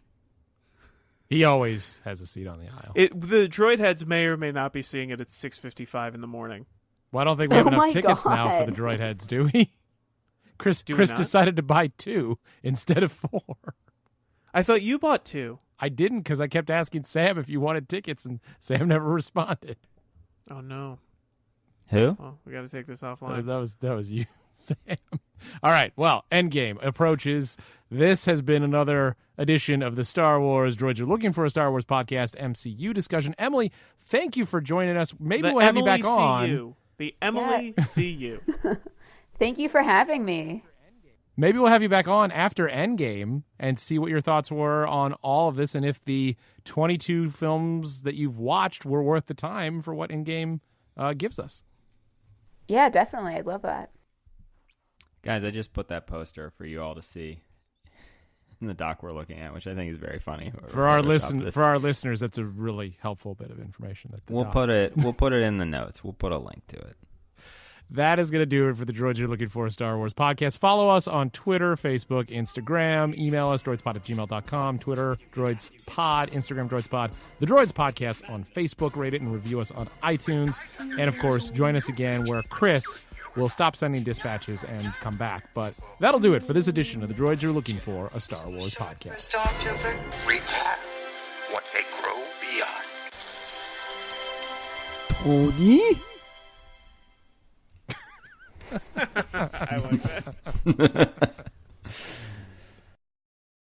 He always has a seat on the aisle. The droid heads may or may not be seeing it at 6:55 in the morning. Well, I don't think we have enough tickets now for the droid heads, do we? Chris decided to buy 2 instead of 4. I thought you bought 2. I didn't because I kept asking Sam if you wanted tickets, and Sam never responded. Oh no. Who? Well, we got to take this offline. That was you, Sam. All right. Well, Endgame approaches. This has been another edition of the Star Wars Droids Are Looking for a Star Wars podcast MCU discussion. Emily, thank you for joining us. Maybe we'll have you back on. The Emily see you. Thank you for having me. Maybe we'll have you back on after Endgame and see what your thoughts were on all of this and if the 22 films that you've watched were worth the time for what Endgame gives us. Yeah, definitely. I'd love that. Guys, I just put that poster for you all to see in the doc we're looking at, which I think is very funny. For our listeners, that's a really helpful bit of information. We'll put it in the notes. We'll put a link to it. That is going to do it for the Droids You're Looking For a Star Wars podcast. Follow us on Twitter, Facebook, Instagram. Email us, droidspod@gmail.com. Twitter, droidspod. Instagram, droidspod. The Droids Podcast on Facebook. Rate it and review us on iTunes. And, of course, join us again where Chris will stop sending dispatches and come back. But that'll do it for this edition of the Droids You're Looking For a Star Wars podcast. Stormtrooper. We are what they grow beyond. Tony? I like that.